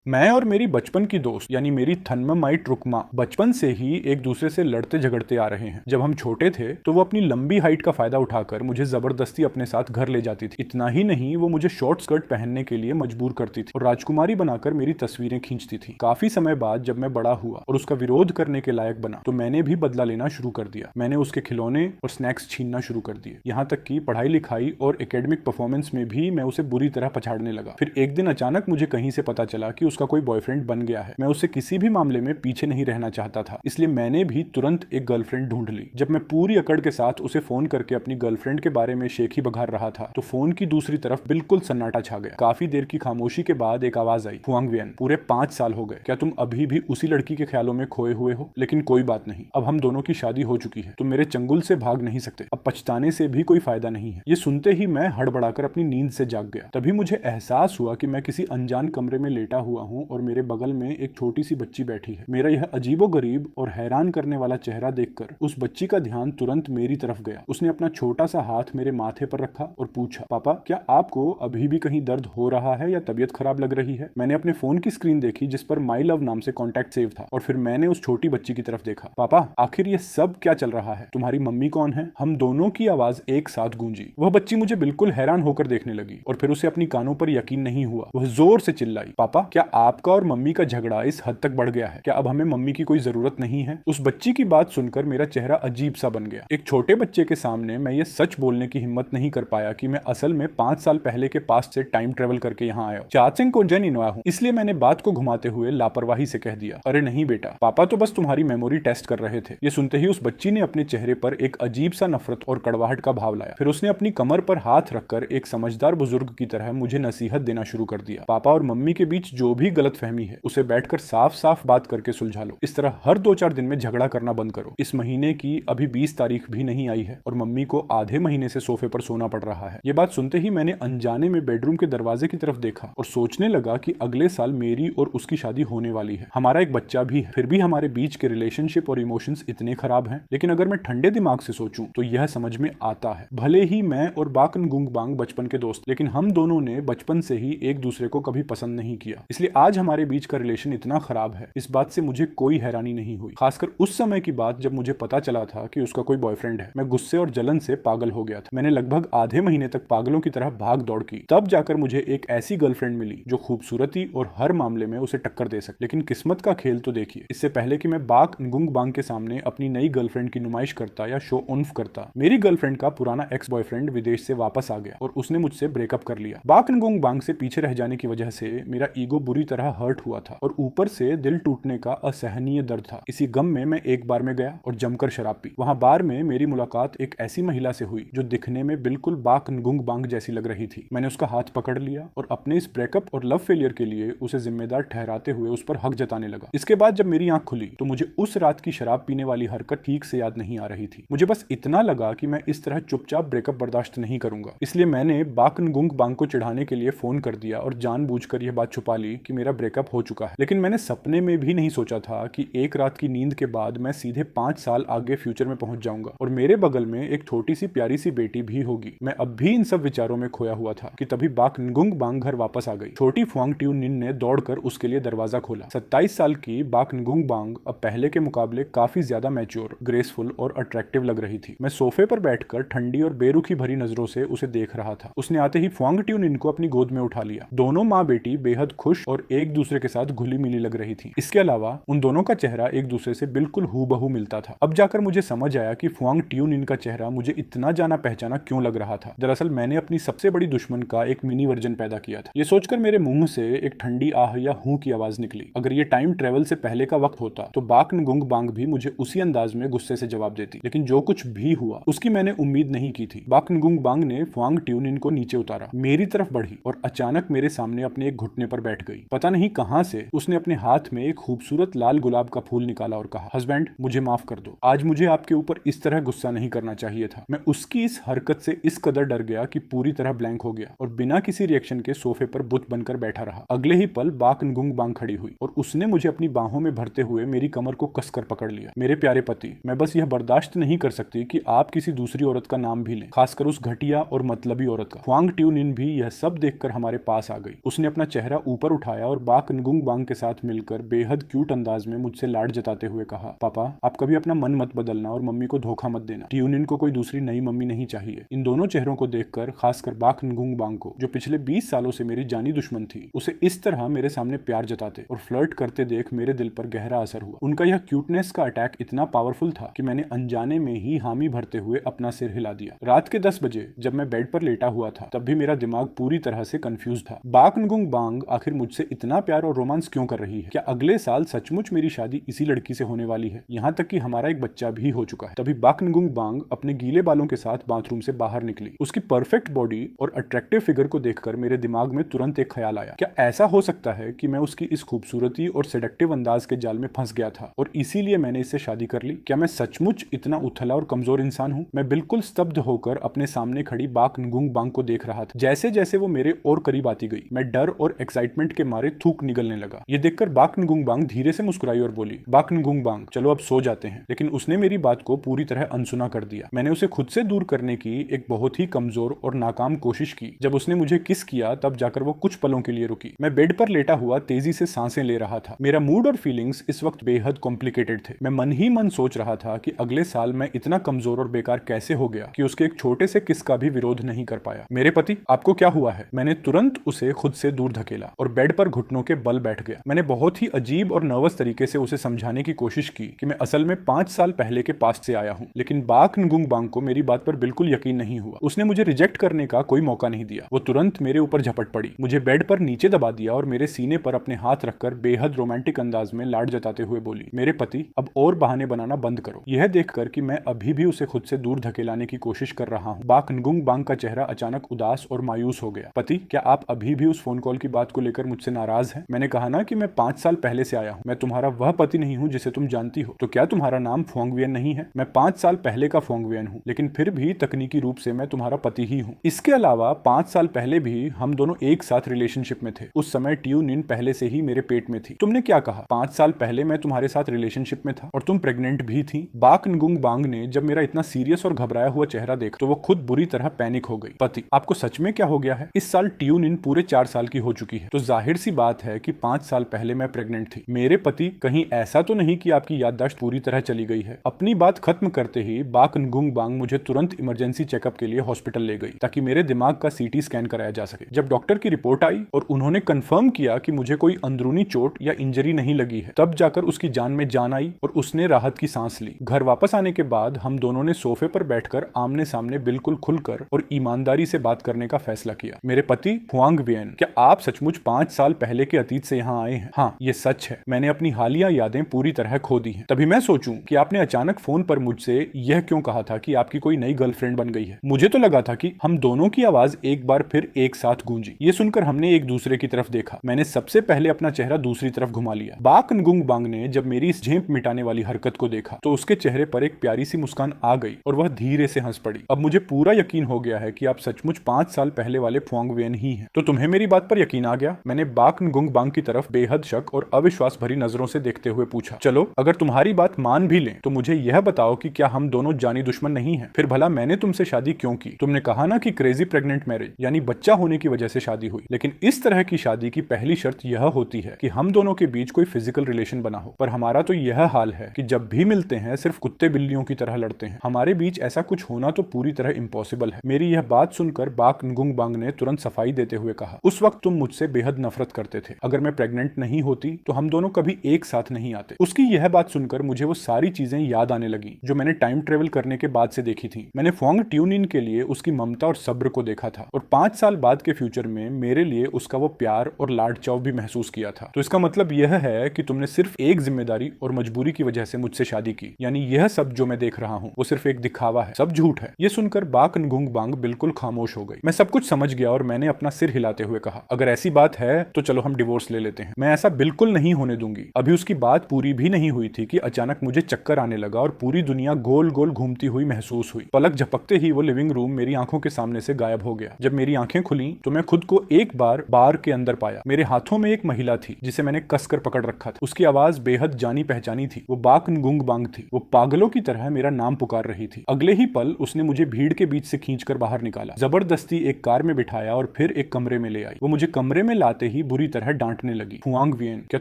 मैं और मेरी बचपन की दोस्त यानी मेरी थन्ममाइट रुकमा बचपन से ही एक दूसरे से लड़ते झगड़ते आ रहे हैं। जब हम छोटे थे तो वो अपनी लंबी हाइट का फायदा उठाकर मुझे जबरदस्ती अपने साथ घर ले जाती थी। इतना ही नहीं, वो मुझे शॉर्ट स्कर्ट पहनने के लिए मजबूर करती थी और राजकुमारी बनाकर मेरी तस्वीरें खींचती थी। काफी समय बाद जब मैं बड़ा हुआ और उसका विरोध करने के लायक बना तो मैंने भी बदला लेना शुरू कर दिया। मैंने उसके खिलौने और स्नैक्स छीनना शुरू कर दिए। यहाँ तक कि पढ़ाई लिखाई और एकेडमिक परफॉर्मेंस में भी मैं उसे बुरी तरह पछाड़ने लगा। फिर एक दिन अचानक मुझे कहीं से पता चला कि उसका कोई बॉयफ्रेंड बन गया है। मैं उससे किसी भी मामले में पीछे नहीं रहना चाहता था, इसलिए मैंने भी तुरंत एक गर्लफ्रेंड ढूंढ ली। जब मैं पूरी अकड़ के साथ उसे फोन करके अपनी गर्लफ्रेंड के बारे में शेखी बघार रहा था तो फोन की दूसरी तरफ बिल्कुल सन्नाटा छा गया। काफी देर की खामोशी के बाद एक आवाज आई, हुआंग वियन, पूरे 5 साल हो गए, क्या तुम अभी भी उसी लड़की के ख्यालों में खोए हुए हो? लेकिन कोई बात नहीं, अब हम दोनों की शादी हो चुकी है, तुम मेरे चंगुल से भाग नहीं सकते, अब पछताने से भी कोई फायदा नहीं है। ये सुनते ही मैं हड़बड़ाकर अपनी नींद से जाग गया। तभी मुझे एहसास हुआ कि मैं किसी अनजान कमरे में लेटा हुआ हूँ और मेरे बगल में एक छोटी सी बच्ची बैठी है। मेरा यह अजीबोगरीब और हैरान करने वाला चेहरा देखकर उस बच्ची का ध्यान तुरंत मेरी तरफ गया। उसने अपना छोटा सा हाथ मेरे माथे पर रखा और पूछा, पापा, क्या आपको अभी भी कहीं दर्द हो रहा है या तबीयत खराब लग रही है? मैंने अपने फोन की स्क्रीन देखी जिस पर माई लव नाम से कॉन्टैक्ट सेव था और फिर मैंने उस छोटी बच्ची की तरफ देखा। पापा, आखिर ये सब क्या चल रहा है? तुम्हारी मम्मी कौन है? हम दोनों की आवाज एक साथ गूंजी। वह बच्ची मुझे बिल्कुल हैरान होकर देखने लगी और फिर उसे अपनी कानों पर यकीन नहीं हुआ। वह जोर से चिल्लाई, पापा, क्या आपका और मम्मी का झगड़ा इस हद तक बढ़ गया है? क्या अब हमें मम्मी की कोई जरूरत नहीं है? उस बच्ची की बात सुनकर मेरा चेहरा अजीब सा बन गया। एक छोटे बच्चे के सामने मैं ये सच बोलने की हिम्मत नहीं कर पाया कि मैं असल में 5 साल पहले के पास्ट से टाइम ट्रेवल करके यहाँ आया हूँ। चाचिंग को जन इनवा हूँ। इसलिए मैंने बात को घुमाते हुए लापरवाही से कह दिया, अरे नहीं बेटा, पापा तो बस तुम्हारी मेमोरी टेस्ट कर रहे थे। ये सुनते ही उस बच्ची ने अपने चेहरे पर एक अजीब सा नफरत और कड़वाहट का भाव लाया। फिर उसने अपनी कमर पर हाथ रखकर एक समझदार बुजुर्ग की तरह मुझे नसीहत देना शुरू कर दिया। पापा और मम्मी के बीच जो भी गलतफहमी है उसे बैठकर साफ साफ बात करके सुलझा लो। इस तरह हर 2-4 दिन में झगड़ा करना बंद करो। इस महीने की अभी 20 तारीख भी नहीं आई है और मम्मी को आधे महीने से सोफे पर सोना पड़ रहा है। ये बात सुनते ही मैंने अनजाने में बेडरूम के दरवाजे की तरफ देखा और सोचने लगा कि अगले साल मेरी और उसकी शादी होने वाली है। हमारा एक बच्चा भी है। फिर भी हमारे बीच के रिलेशनशिप और इमोशंस इतने खराब हैं। लेकिन अगर मैं ठंडे दिमाग से सोचूं तो यह समझ में आता है। भले ही मैं और बाकन गुंग बांग बचपन के दोस्त, लेकिन हम दोनों ने बचपन से ही एक दूसरे को कभी पसंद नहीं किया। इसलिए आज हमारे बीच का रिलेशन इतना खराब है, इस बात से मुझे कोई हैरानी नहीं हुई। खासकर उस समय की बात जब मुझे पता चला था कि उसका कोई बॉयफ्रेंड है। मैं गुस्से और जलन से पागल हो गया था। मैंने लगभग आधे महीने तक पागलों की तरह भाग दौड़ की। तब जाकर मुझे एक ऐसी गर्लफ्रेंड मिली जो खूबसूरती और हर मामले में उसे टक्कर दे सके। लेकिन किस्मत का खेल तो देखिए, इससे पहले कि मैं बाक गुंग बांग के सामने अपनी नई गर्लफ्रेंड की नुमाइश करता या शो ऑफ करता, मेरी गर्लफ्रेंड का पुराना एक्स बॉयफ्रेंड विदेश से वापस आ गया और उसने मुझसे ब्रेकअप कर लिया। बाक गुंग बांग से पीछे रह जाने की वजह से मेरा ईगो बुरी तरह हर्ट हुआ था और ऊपर से दिल टूटने का असहनीय दर्द था। इसी गम में मैं एक बार में गया और जमकर शराब पी। वहां बार में मेरी मुलाकात एक ऐसी महिला से हुई जो दिखने में बिल्कुल बाक गुंग बांग जैसी लग रही थी। मैंने उसका हाथ पकड़ लिया और अपने इस ब्रेकअप और लव फेलियर के लिए उसे जिम्मेदार ठहराते हुए उस पर हक जताने लगा। इसके बाद जब मेरी आंख खुली तो मुझे उस रात की शराब पीने वाली हरकत ठीक से याद नहीं आ रही थी। मुझे बस इतना लगा कि मैं इस तरह चुपचाप ब्रेकअप बर्दाश्त नहीं करूंगा। इसलिए मैंने बाक गुंग बांग को चिढ़ाने के लिए फोन कर दिया और जानबूझकर यह बात छुपा ली कि मेरा ब्रेकअप हो चुका है। लेकिन मैंने सपने में भी नहीं सोचा था कि एक रात की नींद के बाद मैं सीधे 5 साल आगे फ्यूचर में पहुंच जाऊंगा और मेरे बगल में एक छोटी सी प्यारी सी बेटी भी होगी। मैं अब भी इन सब विचारों में खोया हुआ था कि तभी बाक गुंग बांग घर वापस आ गई। छोटी फुआंग ट्यू निन ने दौड़कर उसके लिए दरवाजा खोला। 27 साल की बाक गुंग बांग अब पहले के मुकाबले काफी ज्यादा मैच्योर, ग्रेसफुल और अट्रैक्टिव लग रही थी। मैं सोफे पर बैठकर ठंडी और बेरुखी भरी नजरों से उसे देख रहा था। उसने आते ही फुआंग ट्यू निन को अपनी गोद में उठा लिया। दोनों माँ बेटी बेहद खुश और एक दूसरे के साथ घुली मिली लग रही थी। इसके अलावा उन दोनों का चेहरा एक दूसरे से बिल्कुल हूबहू मिलता था। अब जाकर मुझे समझ आया कि फुआंग ट्यू निन का चेहरा मुझे इतना जाना पहचाना क्यों लग रहा था। दरअसल मैंने अपनी सबसे बड़ी दुश्मन का एक मिनी वर्जन पैदा किया था। ये सोचकर मेरे मुंह से एक ठंडी आह या हूं की आवाज निकली। अगर ये टाइम ट्रेवल से पहले का वक्त होता तो बाक गुंग बांग भी मुझे उसी अंदाज में गुस्से से जवाब देती। लेकिन जो कुछ भी हुआ उसकी मैंने उम्मीद नहीं की थी। बाक गुंग बांग ने फुआंग ट्यू निन को नीचे उतारा, मेरी तरफ बढ़ी और अचानक मेरे सामने अपने एक घुटने पर बैठ गई। पता नहीं कहां से उसने अपने हाथ में एक खूबसूरत लाल गुलाब का फूल निकाला और कहा, हस्बैंड, मुझे माफ कर दो। आज मुझे आपके ऊपर इस तरह गुस्सा नहीं करना चाहिए था। मैं उसकी इस हरकत से इस कदर डर गया कि पूरी तरह ब्लैंक हो गया और बिना किसी रिएक्शन के सोफे पर बुत बनकर बैठा रहा। अगले ही पल बाक गुंग बांग खड़ी हुई और उसने मुझे अपनी बाहों में भरते हुए मेरी कमर को कसकर पकड़ लिया। मेरे प्यारे पति, मैं बस यह बर्दाश्त नहीं कर सकती कि आप किसी दूसरी औरत का नाम भी लें, खासकर उस घटिया और मतलबी औरत का। फुआंग ट्यू निन भी यह सब देखकर हमारे पास आ गई। उसने अपना चेहरा ऊपर उठाया उठाया और बाक नगुंग बांग के साथ मिलकर बेहद क्यूट अंदाज में मुझसे लाड जताते हुए कहा, पापा आप कभी अपना मन मत बदलना और मम्मी को धोखा मत देना। ट्यूनिन को कोई दूसरी नई मम्मी नहीं चाहिए। इन दोनों चेहरों को देखकर, खासकर बाक नगुंग बांग को, जो पिछले 20 सालों से मेरी जानी दुश्मन थी, उसे इस तरह मेरे सामने प्यार जताते और फ्लर्ट करते देख मेरे दिल पर गहरा असर हुआ। उनका यह क्यूटनेस का अटैक इतना पावरफुल था कि मैंने अनजाने में ही हामी भरते हुए अपना सिर हिला दिया। रात के 10 बजे जब मैं बेड पर लेटा हुआ था, तब भी मेरा दिमाग पूरी तरह से कंफ्यूज था। बाक नगुंग बांग आखिर मुझसे इतना प्यार और रोमांस क्यों कर रही है? क्या अगले साल सचमुच मेरी शादी इसी लड़की से होने वाली है? यहाँ तक कि हमारा एक बच्चा भी हो चुका है। तभी बाक नगुंग बांग अपने गीले बालों के साथ बाथरूम से बाहर निकली। उसकी परफेक्ट बॉडी और अट्रैक्टिव फिगर को देखकर मेरे दिमाग में तुरंत एक ख्याल आया, क्या ऐसा हो सकता है कि मैं उसकी इस खूबसूरती और सेडक्टिव अंदाज के जाल में फंस गया था और इसीलिए मैंने इससे शादी कर ली? क्या मैं सचमुच इतना उथला और कमजोर इंसान हूँ? मैं बिल्कुल स्तब्ध होकर अपने सामने खड़ी बाक नगुंग बांग को देख रहा था। जैसे जैसे वो मेरे और करीब आती गई, मैं डर और एक्साइटमेंट के मारे थूक निगलने लगा। ये देखकर बाक नगुंग बांग धीरे से मुस्कुराई और बोली, बाक नगुंग बांग चलो अब सो जाते हैं। लेकिन उसने मेरी बात को पूरी तरह अनसुना कर दिया। मैंने उसे खुद से दूर करने की एक बहुत ही कमजोर और नाकाम कोशिश की। जब उसने मुझे किस किया, तब जाकर वो कुछ पलों के लिए रुकी। मैं बेड पर लेटा हुआ तेजी से सांसें ले रहा था। मेरा मूड और फीलिंग्स इस वक्त बेहद कॉम्प्लिकेटेड थे। मैं मन ही मन सोच रहा था कि अगले साल मैं इतना कमजोर और बेकार कैसे हो गया कि उसके एक छोटे से किस का भी विरोध नहीं कर पाया। मेरे पति, आपको क्या हुआ है? मैंने तुरंत उसे खुद से दूर धकेला और बेड पर घुटनों के बल बैठ गया। मैंने बहुत ही अजीब और नर्वस तरीके से उसे समझाने की कोशिश की कि मैं असल में 5 साल पहले के पास्ट से आया हूँ, लेकिन बाक नगुंग बांग को मेरी बात पर बिल्कुल यकीन नहीं हुआ। उसने मुझे रिजेक्ट करने का कोई मौका नहीं दिया। वो तुरंत मेरे ऊपर झपट पड़ी, मुझे बेड पर नीचे दबा दिया और मेरे सीने पर अपने हाथ रखकर बेहद रोमांटिक अंदाज में लाड जताते हुए बोली, मेरे पति अब और बहाने बनाना बंद करो। यह देखकर कि मैं अभी भी उसे खुद से दूर धकेलाने की कोशिश कर रहा हूँ, बाक नगुंग बांग का चेहरा अचानक उदास और मायूस हो गया। पति, क्या आप अभी भी उस फोन कॉल की बात को लेकर मुझसे नाराज हैं? मैंने कहा ना कि मैं 5 साल पहले से आया हूँ। मैं तुम्हारा वह पति नहीं हूँ जिसे तुम जानती हो। तो क्या तुम्हारा नाम फोंगवियन नहीं है? मैं 5 साल पहले का फोंगवियन हूँ, लेकिन फिर भी तकनीकी रूप से मैं तुम्हारा पति ही हूँ। इसके अलावा 5 साल पहले भी हम दोनों एक साथ रिलेशनशिप में थे। उस समय ट्यूनिन पहले से ही मेरे पेट में थी। तुमने क्या कहा? 5 साल पहले मैं तुम्हारे साथ रिलेशनशिप में था और तुम प्रेग्नेंट भी थी। बाक नगुंग बांग ने जब मेरा इतना सीरियस और घबराया हुआ चेहरा देखा तो वो खुद बुरी तरह पैनिक हो गई। पति, आपको सच में क्या हो गया है? इस साल ट्यूनिन पूरे 4 साल की हो चुकी है, तो जाहिर सी बात है कि 5 साल पहले मैं प्रेग्नेंट थी। मेरे पति, कहीं ऐसा तो नहीं कि आपकी याददाश्त पूरी तरह चली गई है? अपनी बात खत्म करते ही बाक नगुंग बांग मुझे तुरंत इमरजेंसी चेकअप के लिए हॉस्पिटल ले गई ताकि मेरे दिमाग का सीटी स्कैन कराया जा सके। जब डॉक्टर की रिपोर्ट आई और उन्होंने कंफर्म किया कि मुझे कोई अंदरूनी चोट या इंजरी नहीं लगी है, तब जाकर उसकी जान में जान आई और उसने राहत की सांस ली। घर वापस आने के बाद हम दोनों ने सोफे पर बैठकर आमने सामने बिल्कुल खुलकर और ईमानदारी से बात करने का फैसला किया। मेरे पति हुआंगवियन, क्या आप सचमुच 5 साल पहले के अतीत से यहाँ आए हैं? हाँ, ये सच है। मैंने अपनी हालिया यादें पूरी तरह खो दी हैं। तभी मैं सोचूं कि आपने अचानक फोन पर मुझसे यह क्यों कहा था कि आपकी कोई नई गर्लफ्रेंड बन गई है? मुझे तो लगा था कि हम दोनों की आवाज एक बार फिर एक साथ गूंजी। ये सुनकर हमने एक दूसरे की तरफ देखा। मैंने सबसे पहले अपना चेहरा दूसरी तरफ घुमा लिया। बाक नगुंग बांग ने जब मेरी इस झेंप मिटाने वाली हरकत को देखा तो उसके चेहरे पर एक प्यारी सी मुस्कान आ गई और वह धीरे से हंस पड़ी। अब मुझे पूरा यकीन हो गया है कि आप सचमुच 5 साल पहले वाले फोंगवियन ही हैं। तो तुम्हें मेरी बात पर यकीन आ गया? मैंने बाक नगुंग बांग की तरफ बेहद शक और अविश्वास भरी नजरों से देखते हुए पूछा। चलो, अगर तुम्हारी बात मान भी लें तो मुझे यह बताओ कि क्या हम दोनों जानी दुश्मन नहीं हैं? फिर भला मैंने तुमसे शादी क्यों की? तुमने कहा ना कि क्रेजी प्रेग्नेंट मैरिज यानी बच्चा होने की वजह से शादी हुई, लेकिन इस तरह की शादी की पहली शर्त यह होती है कि हम दोनों के बीच कोई फिजिकल रिलेशन बना हो। पर हमारा तो यह हाल है कि जब भी मिलते हैं सिर्फ कुत्ते बिल्लियों की तरह लड़ते हैं। हमारे बीच ऐसा कुछ होना तो पूरी तरह इम्पॉसिबल है। मेरी यह बात सुनकर बाक नगुंग बांग ने तुरंत सफाई देते हुए कहा, उस वक्त तुम मुझसे बेहद नफरत करते थे। अगर मैं प्रेग्नेंट नहीं होती तो हम दोनों कभी एक साथ नहीं आते। उसकी यह बात सुनकर मुझे वो सारी चीजें याद आने लगी जो मैंने टाइम ट्रेवल करने के बाद से देखी थी। मैंने फोंग ट्यूनिन के लिए उसकी ममता और सब्र को देखा था और 5 साल बाद के फ्यूचर में मेरे लिए उसका वो प्यार और लाड चाव भी महसूस किया था। तो इसका मतलब यह है कि तुमने सिर्फ एक जिम्मेदारी और मजबूरी की वजह से मुझसे शादी की, यानी यह सब जो मैं देख रहा हूँ वो सिर्फ एक दिखावा है, सब झूठ है। ये सुनकर बाक नगुंग बांग बिल्कुल खामोश हो गई। मैं सब कुछ समझ गया और मैंने अपना सिर हिलाते हुए कहा, अगर ऐसी बात है तो चलो हम डिवोर्स ले लेते हैं। मैं ऐसा बिल्कुल नहीं होने दूंगी। अभी उसकी बात पूरी भी नहीं हुई थी कि अचानक मुझे चक्कर आने लगा और पूरी दुनिया गोल गोल घूमती हुई महसूस हुई। पलक झपकते ही वो लिविंग रूम मेरी आंखों के सामने से गायब हो गया। जब मेरी आंखें खुली तो मैं खुद को एक बार बार के अंदर पाया। मेरे हाथों में एक महिला थी जिसे मैंने कसकर पकड़ रखा था। उसकी आवाज बेहद जानी पहचानी थी। वो बाक नगुंग बांग थी। वो पागलों की तरह मेरा नाम पुकार रही थी। अगले ही पल उसने मुझे भीड़ के बीच से खींचकर बाहर निकाला, जबरदस्ती एक कार में बिठाया और फिर एक कमरे में ले आई। वो मुझे कमरे में लाते ही ही बुरी तरह डांटने लगी। हुआंग वियन, क्या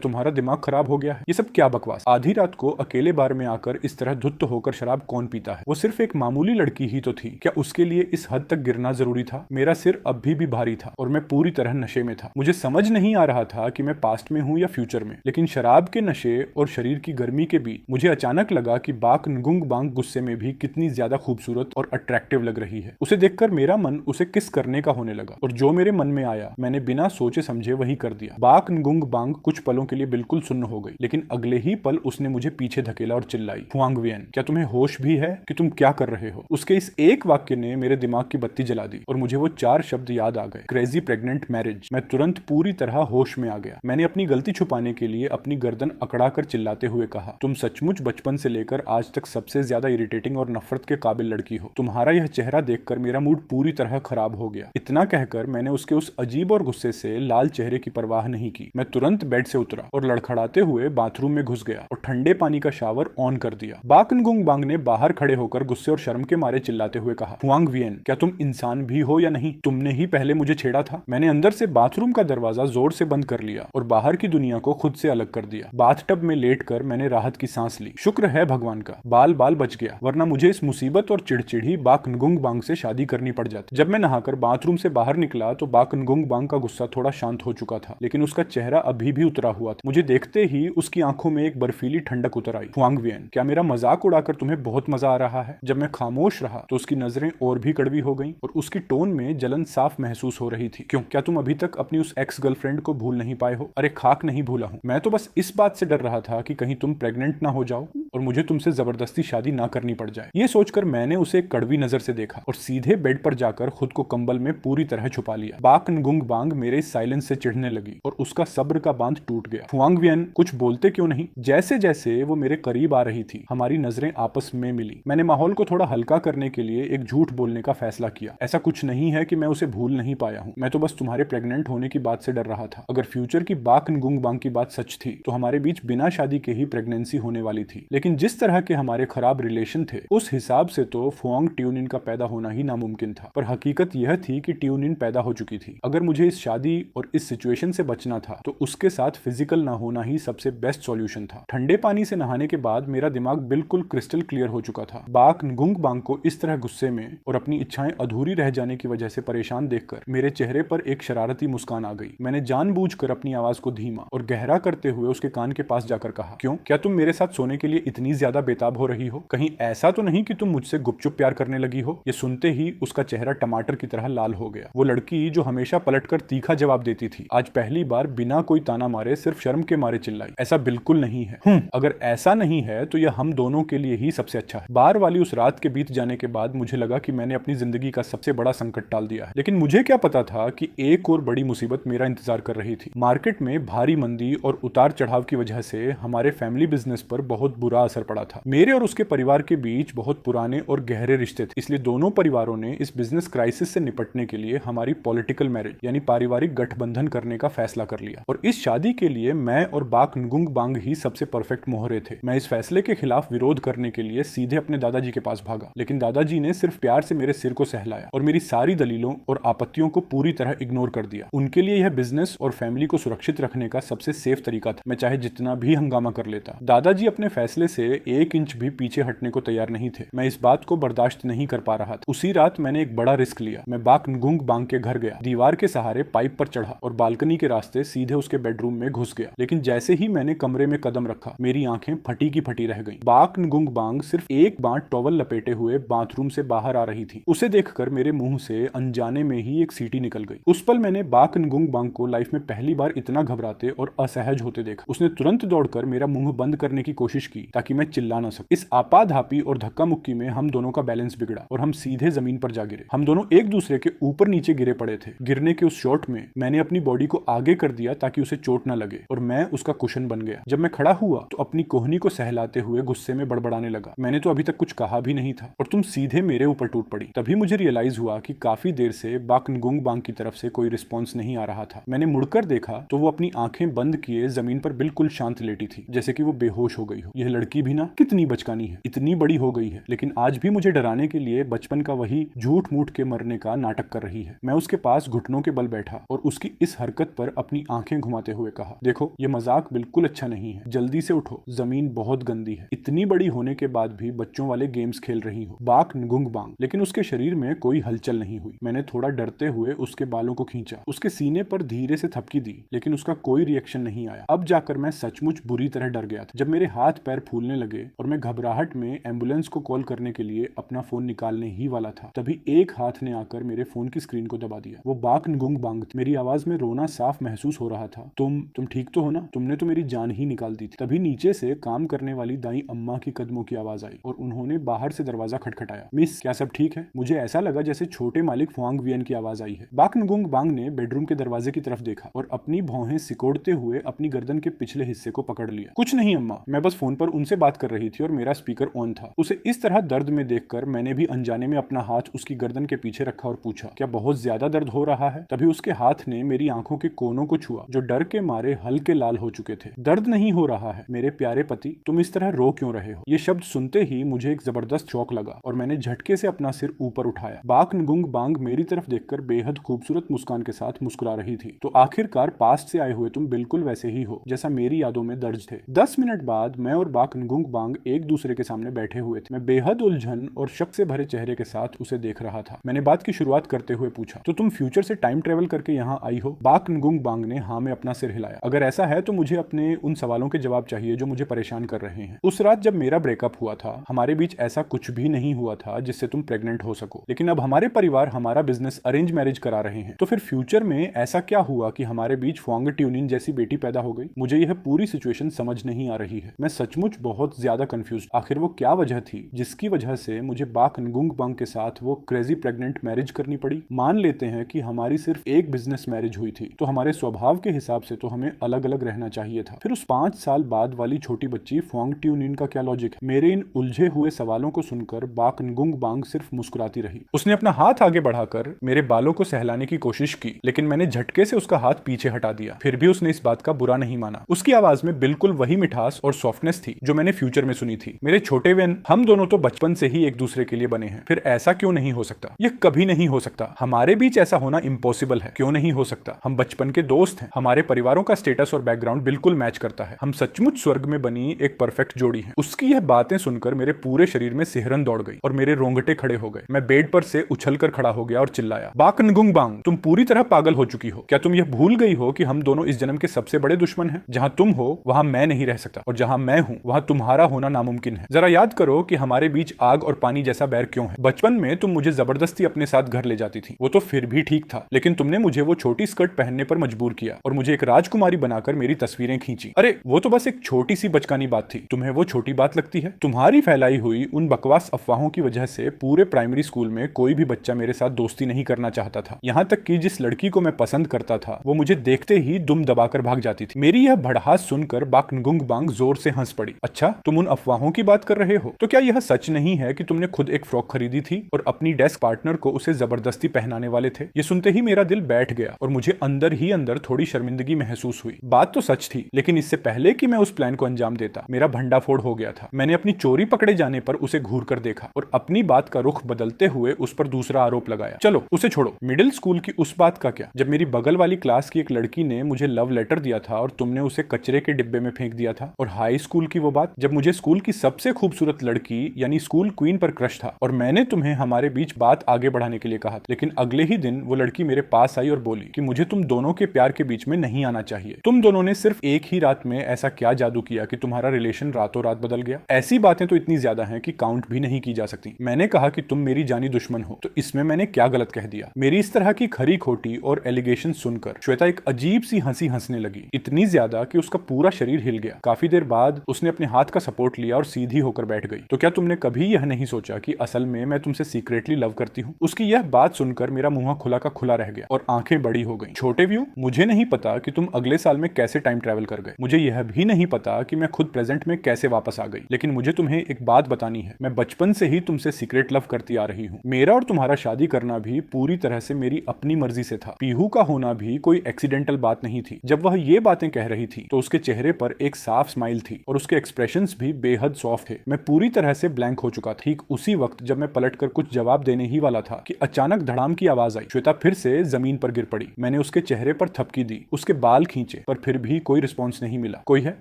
तुम्हारा दिमाग खराब हो गया है? ये सब क्या बकवास? आधी रात को अकेले बार में आकर इस तरह धुत्त होकर शराब कौन पीता है? वो सिर्फ एक मामूली लड़की ही तो थी, क्या उसके लिए इस हद तक गिरना जरूरी था? मेरा सिर अब भी भारी था और मैं पूरी तरह नशे में था। मुझे समझ नहीं आ रहा था कि मैं पास्ट में हूँ या फ्यूचर में, लेकिन शराब के नशे और शरीर की गर्मी के बीच मुझे अचानक लगा कि बाक नगुंग बांग गुस्से में भी कितनी ज्यादा खूबसूरत और अट्रैक्टिव लग रही है। उसे देखकर मेरा मन उसे किस करने का होने लगा और जो मेरे मन में आया मैंने बिना सोचे समझे वही कर दिया। बाक नगुंग बांग कुछ पलों के लिए बिल्कुल सुन्न हो गई, लेकिन अगले ही पल उसने मुझे पीछे धकेला और चिल्लाई, हुआंग वियन, क्या तुम्हें होश भी है कि तुम क्या कर रहे हो? उसके इस एक वाक्य ने मेरे दिमाग की बत्ती जला दी और मुझे वो 4 शब्द याद आ गए, क्रेजी प्रेग्नेंट मैरिज। मैं तुरंत पूरी तरह होश में आ गया। मैंने अपनी गलती छुपाने के लिए अपनी गर्दन अकड़ाकर चिल्लाते हुए कहा, तुम सचमुच बचपन से लेकर आज तक सबसे ज्यादा इरिटेटिंग और नफरत के काबिल लड़की हो। तुम्हारा यह चेहरा देखकर मेरा मूड पूरी तरह खराब हो गया। इतना कहकर मैंने उसके उस अजीब और गुस्से से लाल चेहरे की परवाह नहीं की। मैं तुरंत बेड से उतरा और लड़खड़ाते हुए बाथरूम में घुस गया और ठंडे पानी का शावर ऑन कर दिया। बाक नगुंग बांग ने बाहर खड़े होकर गुस्से और शर्म के मारे चिल्लाते हुए कहा, हुआंग वियन, क्या तुम इंसान भी हो या नहीं? तुमने ही पहले मुझे छेड़ा था। मैंने अंदर से बाथरूम का दरवाजा जोर से बंद कर लिया और बाहर की दुनिया को खुद से अलग कर दिया। बाथटब में लेटकर मैंने राहत की सांस ली। शुक्र है भगवान का, बाल बाल बच गया, वरना मुझे इस मुसीबत और चिड़चिड़ी बाक नगुंग बांग से शादी करनी पड़ जाती। जब मैं नहाकर बाथरूम से बाहर निकला तो बाक नगुंग बांग का गुस्सा थोड़ा शांत हो चुका था, लेकिन उसका चेहरा अभी भी उतरा हुआ था। मुझे देखते ही उसकी आंखों में एक बर्फीली ठंडक उतर आई। हुआंग वियन, क्या मेरा मजाक उड़ाकर तुम्हें बहुत मजा आ रहा है? जब मैं खामोश रहा तो उसकी नजरें और भी कड़वी हो गईं और उसकी टोन में जलन साफ महसूस हो रही थी। क्यों, क्या तुम अभी तक अपनी उस एक्स गर्लफ्रेंड को भूल नहीं पाए हो? अरे खाक नहीं भूला हूं, मैं तो बस इस बात से डर रहा था कि कहीं तुम प्रेग्नेंट ना हो जाओ और मुझे तुमसे जबरदस्ती शादी ना करनी पड़ जाए। ये सोचकर मैंने उसे एक कड़वी नजर से देखा और सीधे बेड पर जाकर खुद को कंबल में पूरी तरह छुपा लिया। बाक नगुंग बांग मेरे साइलेंस से चिढ़ने लगी और उसका सब्र का बांध टूट गया। हुआंग वियन, कुछ बोलते क्यों नहीं? जैसे जैसे वो मेरे करीब आ रही थी हमारी नजरें आपस में मिली। मैंने माहौल को थोड़ा हल्का करने के लिए एक झूठ बोलने का फैसला किया। ऐसा कुछ नहीं है कि मैं उसे भूल नहीं पाया हूँ, मैं तो बस तुम्हारे प्रेग्नेंट होने की बात से डर रहा था। अगर फ्यूचर की बाक नगुंग बांग की बात सच थी तो हमारे बीच बिना शादी के ही प्रेगनेंसी होने वाली थी, लेकिन जिस तरह के हमारे खराब रिलेशन थे उस हिसाब से तो फोंग ट्यूनिन का पैदा होना ही नामुमकिन था। पर हकीकत यह थी कि ट्यूनिन पैदा हो चुकी थी। अगर मुझे इस शादी और इस सिचुएशन से बचना था तो उसके साथ फिजिकल ना होना ही सबसे बेस्ट सॉल्यूशन था। ठंडे पानी से नहाने के बाद मेरा दिमाग बिल्कुल क्रिस्टल क्लियर हो चुका था। बाक नगुंग बांग को इस तरह गुस्से में और अपनी इच्छाएं अधूरी रह जाने की वजह से परेशान देखकर मेरे चेहरे पर एक शरारती मुस्कान आ गई। मैंने जानबूझकर अपनी आवाज को धीमा और गहरा करते हुए उसके कान के पास जाकर कहा, क्यों, क्या तुम मेरे साथ सोने के लिए इतनी ज्यादा बेताब हो रही हो? कहीं ऐसा तो नहीं कि तुम मुझसे गुपचुप प्यार करने लगी हो? ये सुनते ही उसका चेहरा टमाटर की तरह लाल हो गया। वो लड़की जो हमेशा पलटकर तीखा जवाब देती थी आज पहली बार बिना कोई ताना मारे सिर्फ शर्म के मारे चिल्लाई, ऐसा बिल्कुल नहीं है। अगर ऐसा नहीं है तो यह हम दोनों के लिए ही सबसे अच्छा है। बार वाली उस रात के बीत जाने के बाद मुझे लगा कि मैंने अपनी जिंदगी का सबसे बड़ा संकट टाल दिया है, लेकिन मुझे क्या पता था कि एक और बड़ी मुसीबत मेरा इंतजार कर रही थी। मार्केट में भारी मंदी और उतार चढ़ाव की वजह से हमारे फैमिली बिजनेस पर बहुत बुरा असर पड़ा था। मेरे और उसके परिवार के बीच बहुत पुराने और गहरे रिश्ते थे, इसलिए दोनों परिवारों ने इस बिजनेस क्राइसिस से निपटने के लिए हमारी पॉलिटिकल मैरिज यानी पारिवारिक गठबंधन करने का फैसला कर लिया और इस शादी के लिए मैं और बाक नगुंग बांग ही सबसे परफेक्ट मोहरे थे। मैं इस फैसले के खिलाफ विरोध करने के लिए सीधे अपने दादाजी के पास भागा, लेकिन दादाजी ने सिर्फ प्यार से मेरे सिर को सहलाया और मेरी सारी दलीलों और आपत्तियों को पूरी तरह इग्नोर कर दिया। उनके लिए यह बिजनेस और फैमिली को सुरक्षित रखने का सबसे सेफ तरीका था, मैं चाहे जितना भी हंगामा कर लेता। दादाजी अपने फैसले से 1 इंच भी पीछे हटने को तैयार नहीं थे। मैं इस बात को बर्दाश्त नहीं कर पा रहा था। उसी रात मैंने एक बड़ा रिस्क लिया। मैं बाक नगुंग बांग के घर गया, दीवार के सहारे पाइप पर चढ़ा और बालकनी के रास्ते सीधे उसके बेडरूम में घुस गया। लेकिन जैसे ही मैंने कमरे में कदम रखा मेरी आंखें फटी की फटी रह गईं। बाक नगुंग बांग सिर्फ एक बार टॉवल लपेटे हुए बाथरूम से बाहर आ रही थी। उसे देखकर मेरे मुंह से अनजाने में ही एक सीटी निकल गई। उस पल मैंने बाक नगुंग बांग को लाइफ में पहली बार इतना घबराते और असहज होते देखा। उसने तुरंत दौड़कर मेरा मुंह बंद करने की कोशिश की ताकि मैं चिल्ला ना सकूं। इस आपाधापी और धक्का मुक्की में हम दोनों का बैलेंस बिगड़ा और हम सीधे जमीन पर जा गिरे। हम दोनों एक दूसरे के ऊपर नीचे गिरे पड़े थे। गिरने के उस शॉट में मैंने अपनी बॉडी को आगे कर दिया ताकि उसे चोट ना लगे और मैं उसका कुशन बन गया। जब मैं खड़ा हुआ तो अपनी कोहनी को सहलाते हुए गुस्से में बड़बड़ाने लगा, मैंने तो अभी तक कुछ कहा भी नहीं था और तुम सीधे मेरे ऊपर टूट पड़ी। तभी मुझे रियलाइज हुआ कि काफी देर से बाक नगुंग बांग की तरफ से कोई रिस्पॉन्स नहीं आ रहा था। मैंने मुड़कर देखा तो वो अपनी आंखें बंद किए जमीन पर बिल्कुल शांत लेटी थी, जैसे कि वो बेहोश हो गई हो। यह लड़की लड़की भी ना कितनी बचकानी है, इतनी बड़ी हो गई है, लेकिन आज भी मुझे डराने के लिए बचपन का वही झूठ मूठ के मरने का नाटक कर रही है। मैं उसके पास घुटनों के बल बैठा और उसकी इस हरकत पर अपनी आंखें घुमाते हुए कहा, देखो ये मजाक बिल्कुल अच्छा नहीं है, जल्दी से उठो, जमीन बहुत गंदी है, इतनी बड़ी होने के बाद भी बच्चों वाले गेम्स खेल रही हो। बाक गुंग बांग। लेकिन उसके शरीर में कोई हलचल नहीं हुई। मैंने थोड़ा डरते हुए उसके बालों को खींचा, उसके सीने पर धीरे से थपकी दी, लेकिन उसका कोई रिएक्शन नहीं आया। अब जाकर मैं सचमुच बुरी तरह डर गया था। जब मेरे हाथ पैर फूलने लगे और मैं घबराहट में एम्बुलेंस को कॉल करने के लिए अपना फोन निकालने ही वाला था, तभी एक हाथ ने आकर मेरे फोन की स्क्रीन को दबा दिया। वो बाक गुंग बांग। मेरी आवाज में रोना साफ महसूस हो रहा था। तुम ठीक तो हो ना? तुमने तो मेरी जान ही निकाल दी थी। तभी नीचे से काम करने वाली दाई अम्मा की कदमों की आवाज आई और उन्होंने बाहर से दरवाजा खटखटाया। मिस, क्या सब ठीक है? मुझे ऐसा लगा जैसे छोटे मालिक फुआंग वियन की आवाज आई है। बाक गुंग बांग ने बेडरूम के दरवाजे की तरफ देखा और अपनी भौहें सिकोड़ते हुए अपनी गर्दन के पिछले हिस्से को पकड़ लिया। कुछ नहीं अम्मा, मैं बस फोन पर उनसे बात कर रही थी और मेरा स्पीकर ऑन था। उसे इस तरह दर्द में देखकर मैंने भी अनजाने में अपना हाथ उसकी गर्दन के पीछे रखा और पूछा, क्या बहुत ज्यादा दर्द हो रहा है? तभी उसके हाथ ने मेरी आंखों के कोनों को छुआ जो डर के मारे हल्के लाल हो चुके थे। दर्द नहीं हो रहा है मेरे प्यारे पति, तुम इस तरह रो क्यों रहे हो? ये शब्द सुनते ही मुझे एक जबरदस्त शौक लगा और मैंने झटके से अपना सिर ऊपर उठाया। बाक गुंग बांग मेरी तरफ देखकर बेहद खूबसूरत मुस्कान के साथ मुस्कुरा रही थी। तो आखिरकार पास्ट से आए हुए तुम बिल्कुल वैसे ही हो जैसा मेरी यादों में दर्ज थे। 10 मिनट बाद मैं और बाक गुंग बांग एक दूसरे के सामने बैठे हुए थे। मैं बेहद उलझन और शक से भरे चेहरे के साथ उसे देख रहा था। मैंने बात की शुरुआत करते हुए पूछा, तो तुम फ्यूचर से टाइम ट्रेवल करके यहाँ आई हो? बाक गुंग बांग ने हाँ में अपना सिर हिलाया। अगर ऐसा है तो मुझे अपने उन सवालों के जवाब चाहिए जो मुझे परेशान कर रहे हैं। उस रात जब मेरा ब्रेकअप हुआ था, हमारे बीच ऐसा कुछ भी नहीं हुआ था जिससे तुम प्रेग्नेंट हो सको, लेकिन अब हमारे परिवार हमारा बिजनेस अरेंज मैरिज करा रहे हैं। तो फिर फ्यूचर में ऐसा क्या हुआ कि हमारे बीच फुआंग ट्यूनिन जैसी बेटी पैदा हो गई? मुझे यह पूरी सिचुएशन समझ नहीं आ रही है। मैं सचमुच बहुत ज्यादा कंफ्यूज। आखिर वो क्या वजह थी जिसकी वजह से मुझे बाक गुंग बांग के साथ वो क्रेजी प्रेग्नेंट मैरिज करनी पड़ी? मान लेते हैं कि हमारी सिर्फ एक बिजनेस मैरिज हुई थी, तो हमारे स्वभाव के हिसाब से तो हमें अलग अलग रहना चाहिए था। फिर उस 5 साल बाद वाली छोटी बच्ची फुआंग ट्यूनिन का क्या लॉजिक है? मेरे इन उलझे हुए सवालों को सुनकर बाक गुंग बांग सिर्फ मुस्कुराती रही। उसने अपना हाथ आगे बढ़ाकर मेरे बालों को सहलाने की कोशिश की, लेकिन मैंने झटके से उसका हाथ पीछे हटा दिया। फिर भी उसने इस बात का बुरा नहीं माना। उसकी आवाज में बिल्कुल वही मिठास और सॉफ्टनेस थी जो मैंने फ्यूचर में सुनी थी। मेरे छोटे वेन, हम दोनों तो बचपन से ही एक दूसरे के लिए बने हैं, फिर ऐसा क्यों नहीं हो सकता? यह कभी नहीं हो सकता। हमारे बीच ऐसा होना इम्पॉसिबल है। क्यों नहीं हो सकता? हम बचपन के दोस्त हैं, हमारे परिवारों का स्टेटस और बैकग्राउंड बिल्कुल मैच करता है, हम सचमुच स्वर्ग में बनी एक परफेक्ट जोड़ी हैं। उसकी यह बातें सुनकर मेरे पूरे शरीर में सिहरन दौड़ गई और मेरे रोंगटे खड़े हो गए। मैं बेड पर से उछलकर खड़ा हो गया और चिल्लाया, बाक गुंग बांग, तुम पूरी तरह पागल हो चुकी हो। क्या तुम यह भूल गई हो कि हम दोनों इस जन्म के सबसे बड़े दुश्मन हैं? जहां तुम हो वहां मैं नहीं रह सकता और जहां मैं हूं वहां तुम्हारा होना नामुमकिन है। जरा याद करो कि हमारे बीच आग और पानी जैसा बैर क्यों है। बचपन में तुम मुझे जबरदस्ती अपने साथ घर ले जाती थी, वो तो फिर भी ठीक था, लेकिन तुमने मुझे वो छोटी स्कर्ट पहनने पर मजबूर किया और मुझे एक राजकुमारी बनाकर मेरी तस्वीरें खींची। अरे वो तो बस एक छोटी सी बचकानी बात थी, तुम्हें वो छोटी बात लगती है? तुम्हारी फैलाई हुई उन बकवास अफवाहों की वजह से पूरे प्राइमरी स्कूल में कोई भी बच्चा मेरे साथ दोस्ती नहीं करना चाहता था। यहाँ तक कि जिस लड़की को मैं पसंद करता था वो मुझे देखते ही दुम दबाकर भाग जाती थी। मेरी यह भड़ास सुनकर बाक गुंग बांग जोर से हंस पड़ी। अच्छा, तुम उन अफवाहों की बात कर रहे हो? तो क्या यह सच नहीं है कि तुमने खुद एक फ्रॉक खरीदी थी और अपनी डेस्क पार्टनर को उसे जबरदस्ती पहनाने वाले थे? ये सुनते ही मेरा दिल बैठ गया और मुझे अंदर ही अंदर थोड़ी शर्मिंदगी महसूस हुई। बात तो सच थी, लेकिन इससे पहले कि मैं उस प्लान को अंजाम देता, मेरा भंडाफोड़ हो गया था। मैंने अपनी चोरी पकड़े जाने पर उसे घूर कर देखा और अपनी बात का रुख बदलते हुए उस पर दूसरा आरोप लगाया। चलो उसे छोड़ो, मिडिल स्कूल की उस बात का क्या जब मेरी बगल वाली क्लास की एक लड़की ने मुझे लव लेटर दिया था और तुमने उसे कचरे के डिब्बे में फेंक दिया था? और हाई स्कूल की वो बात जब मुझे स्कूल की सबसे खूबसूरत लड़की यानी स्कूल क्वीन पर क्रश था और मैंने तुम्हें हमारे बीच बात आगे बढ़ाने के लिए कहा, लेकिन अगले ही दिन वो लड़की मेरे पास आई और बोली कि मुझे तुम दोनों के प्यार के बीच में नहीं आना चाहिए। तुम दोनों ने सिर्फ एक ही रात में ऐसा क्या जादू किया कि तुम्हारा रिलेशन रातों रात बदल गया? ऐसी बातें तो इतनी ज्यादा हैं कि काउंट भी नहीं की जा सकती। मैंने कहा कि तुम मेरी जानी दुश्मन हो, तो इसमें मैंने क्या गलत कह दिया? मेरी इस तरह की खरी खोटी और एलिगेशन सुनकर श्वेता एक अजीब सी हंसी हंसने लगी, इतनी ज्यादा कि उसका पूरा शरीर हिल गया। काफी देर बाद उसने अपने हाथ का सपोर्ट लिया और सीधी होकर बैठ गई। तो क्या तुमने कभी यह नहीं सोचा कि असल में मैं तुमसे सीक्रेटली लव करती हूँ? उसकी यह बात सुनकर मेरा मुंह खुला का खुला रह गया और आंखें बड़ी हो गईं। छोटे व्यू, मुझे नहीं पता कि तुम अगले साल में कैसे टाइम ट्रैवल कर गए। मुझे यह भी नहीं पता कि मैं खुद प्रेजेंट में कैसे वापस आ गई। लेकिन मुझे तुम्हें एक बात बतानी है, मैं बचपन से ही तुमसे सीक्रेट लव करती आ रही हूँ। मेरा और तुम्हारा शादी करना भी पूरी तरह से मेरी अपनी मर्जी से था। पीहू का होना भी कोई एक्सीडेंटल बात नहीं थी। जब वह ये बातें कह रही थी तो उसके चेहरे पर एक साफ स्माइल थी और उसके एक्सप्रेशंस भी बेहद सॉफ्ट थे। मैं पूरी तरह से ब्लैंक हो चुका था। ठीक उसी वक्त जब मैं पलटकर कुछ जवाब देने ही वाला था कि अचानक धड़ाम की आवाज आई। श्वेता फिर से जमीन पर गिर पड़ी। मैंने उसके चेहरे पर थपकी दी, उसके बाल खींचे, पर फिर भी कोई रिस्पॉन्स नहीं मिला। कोई है?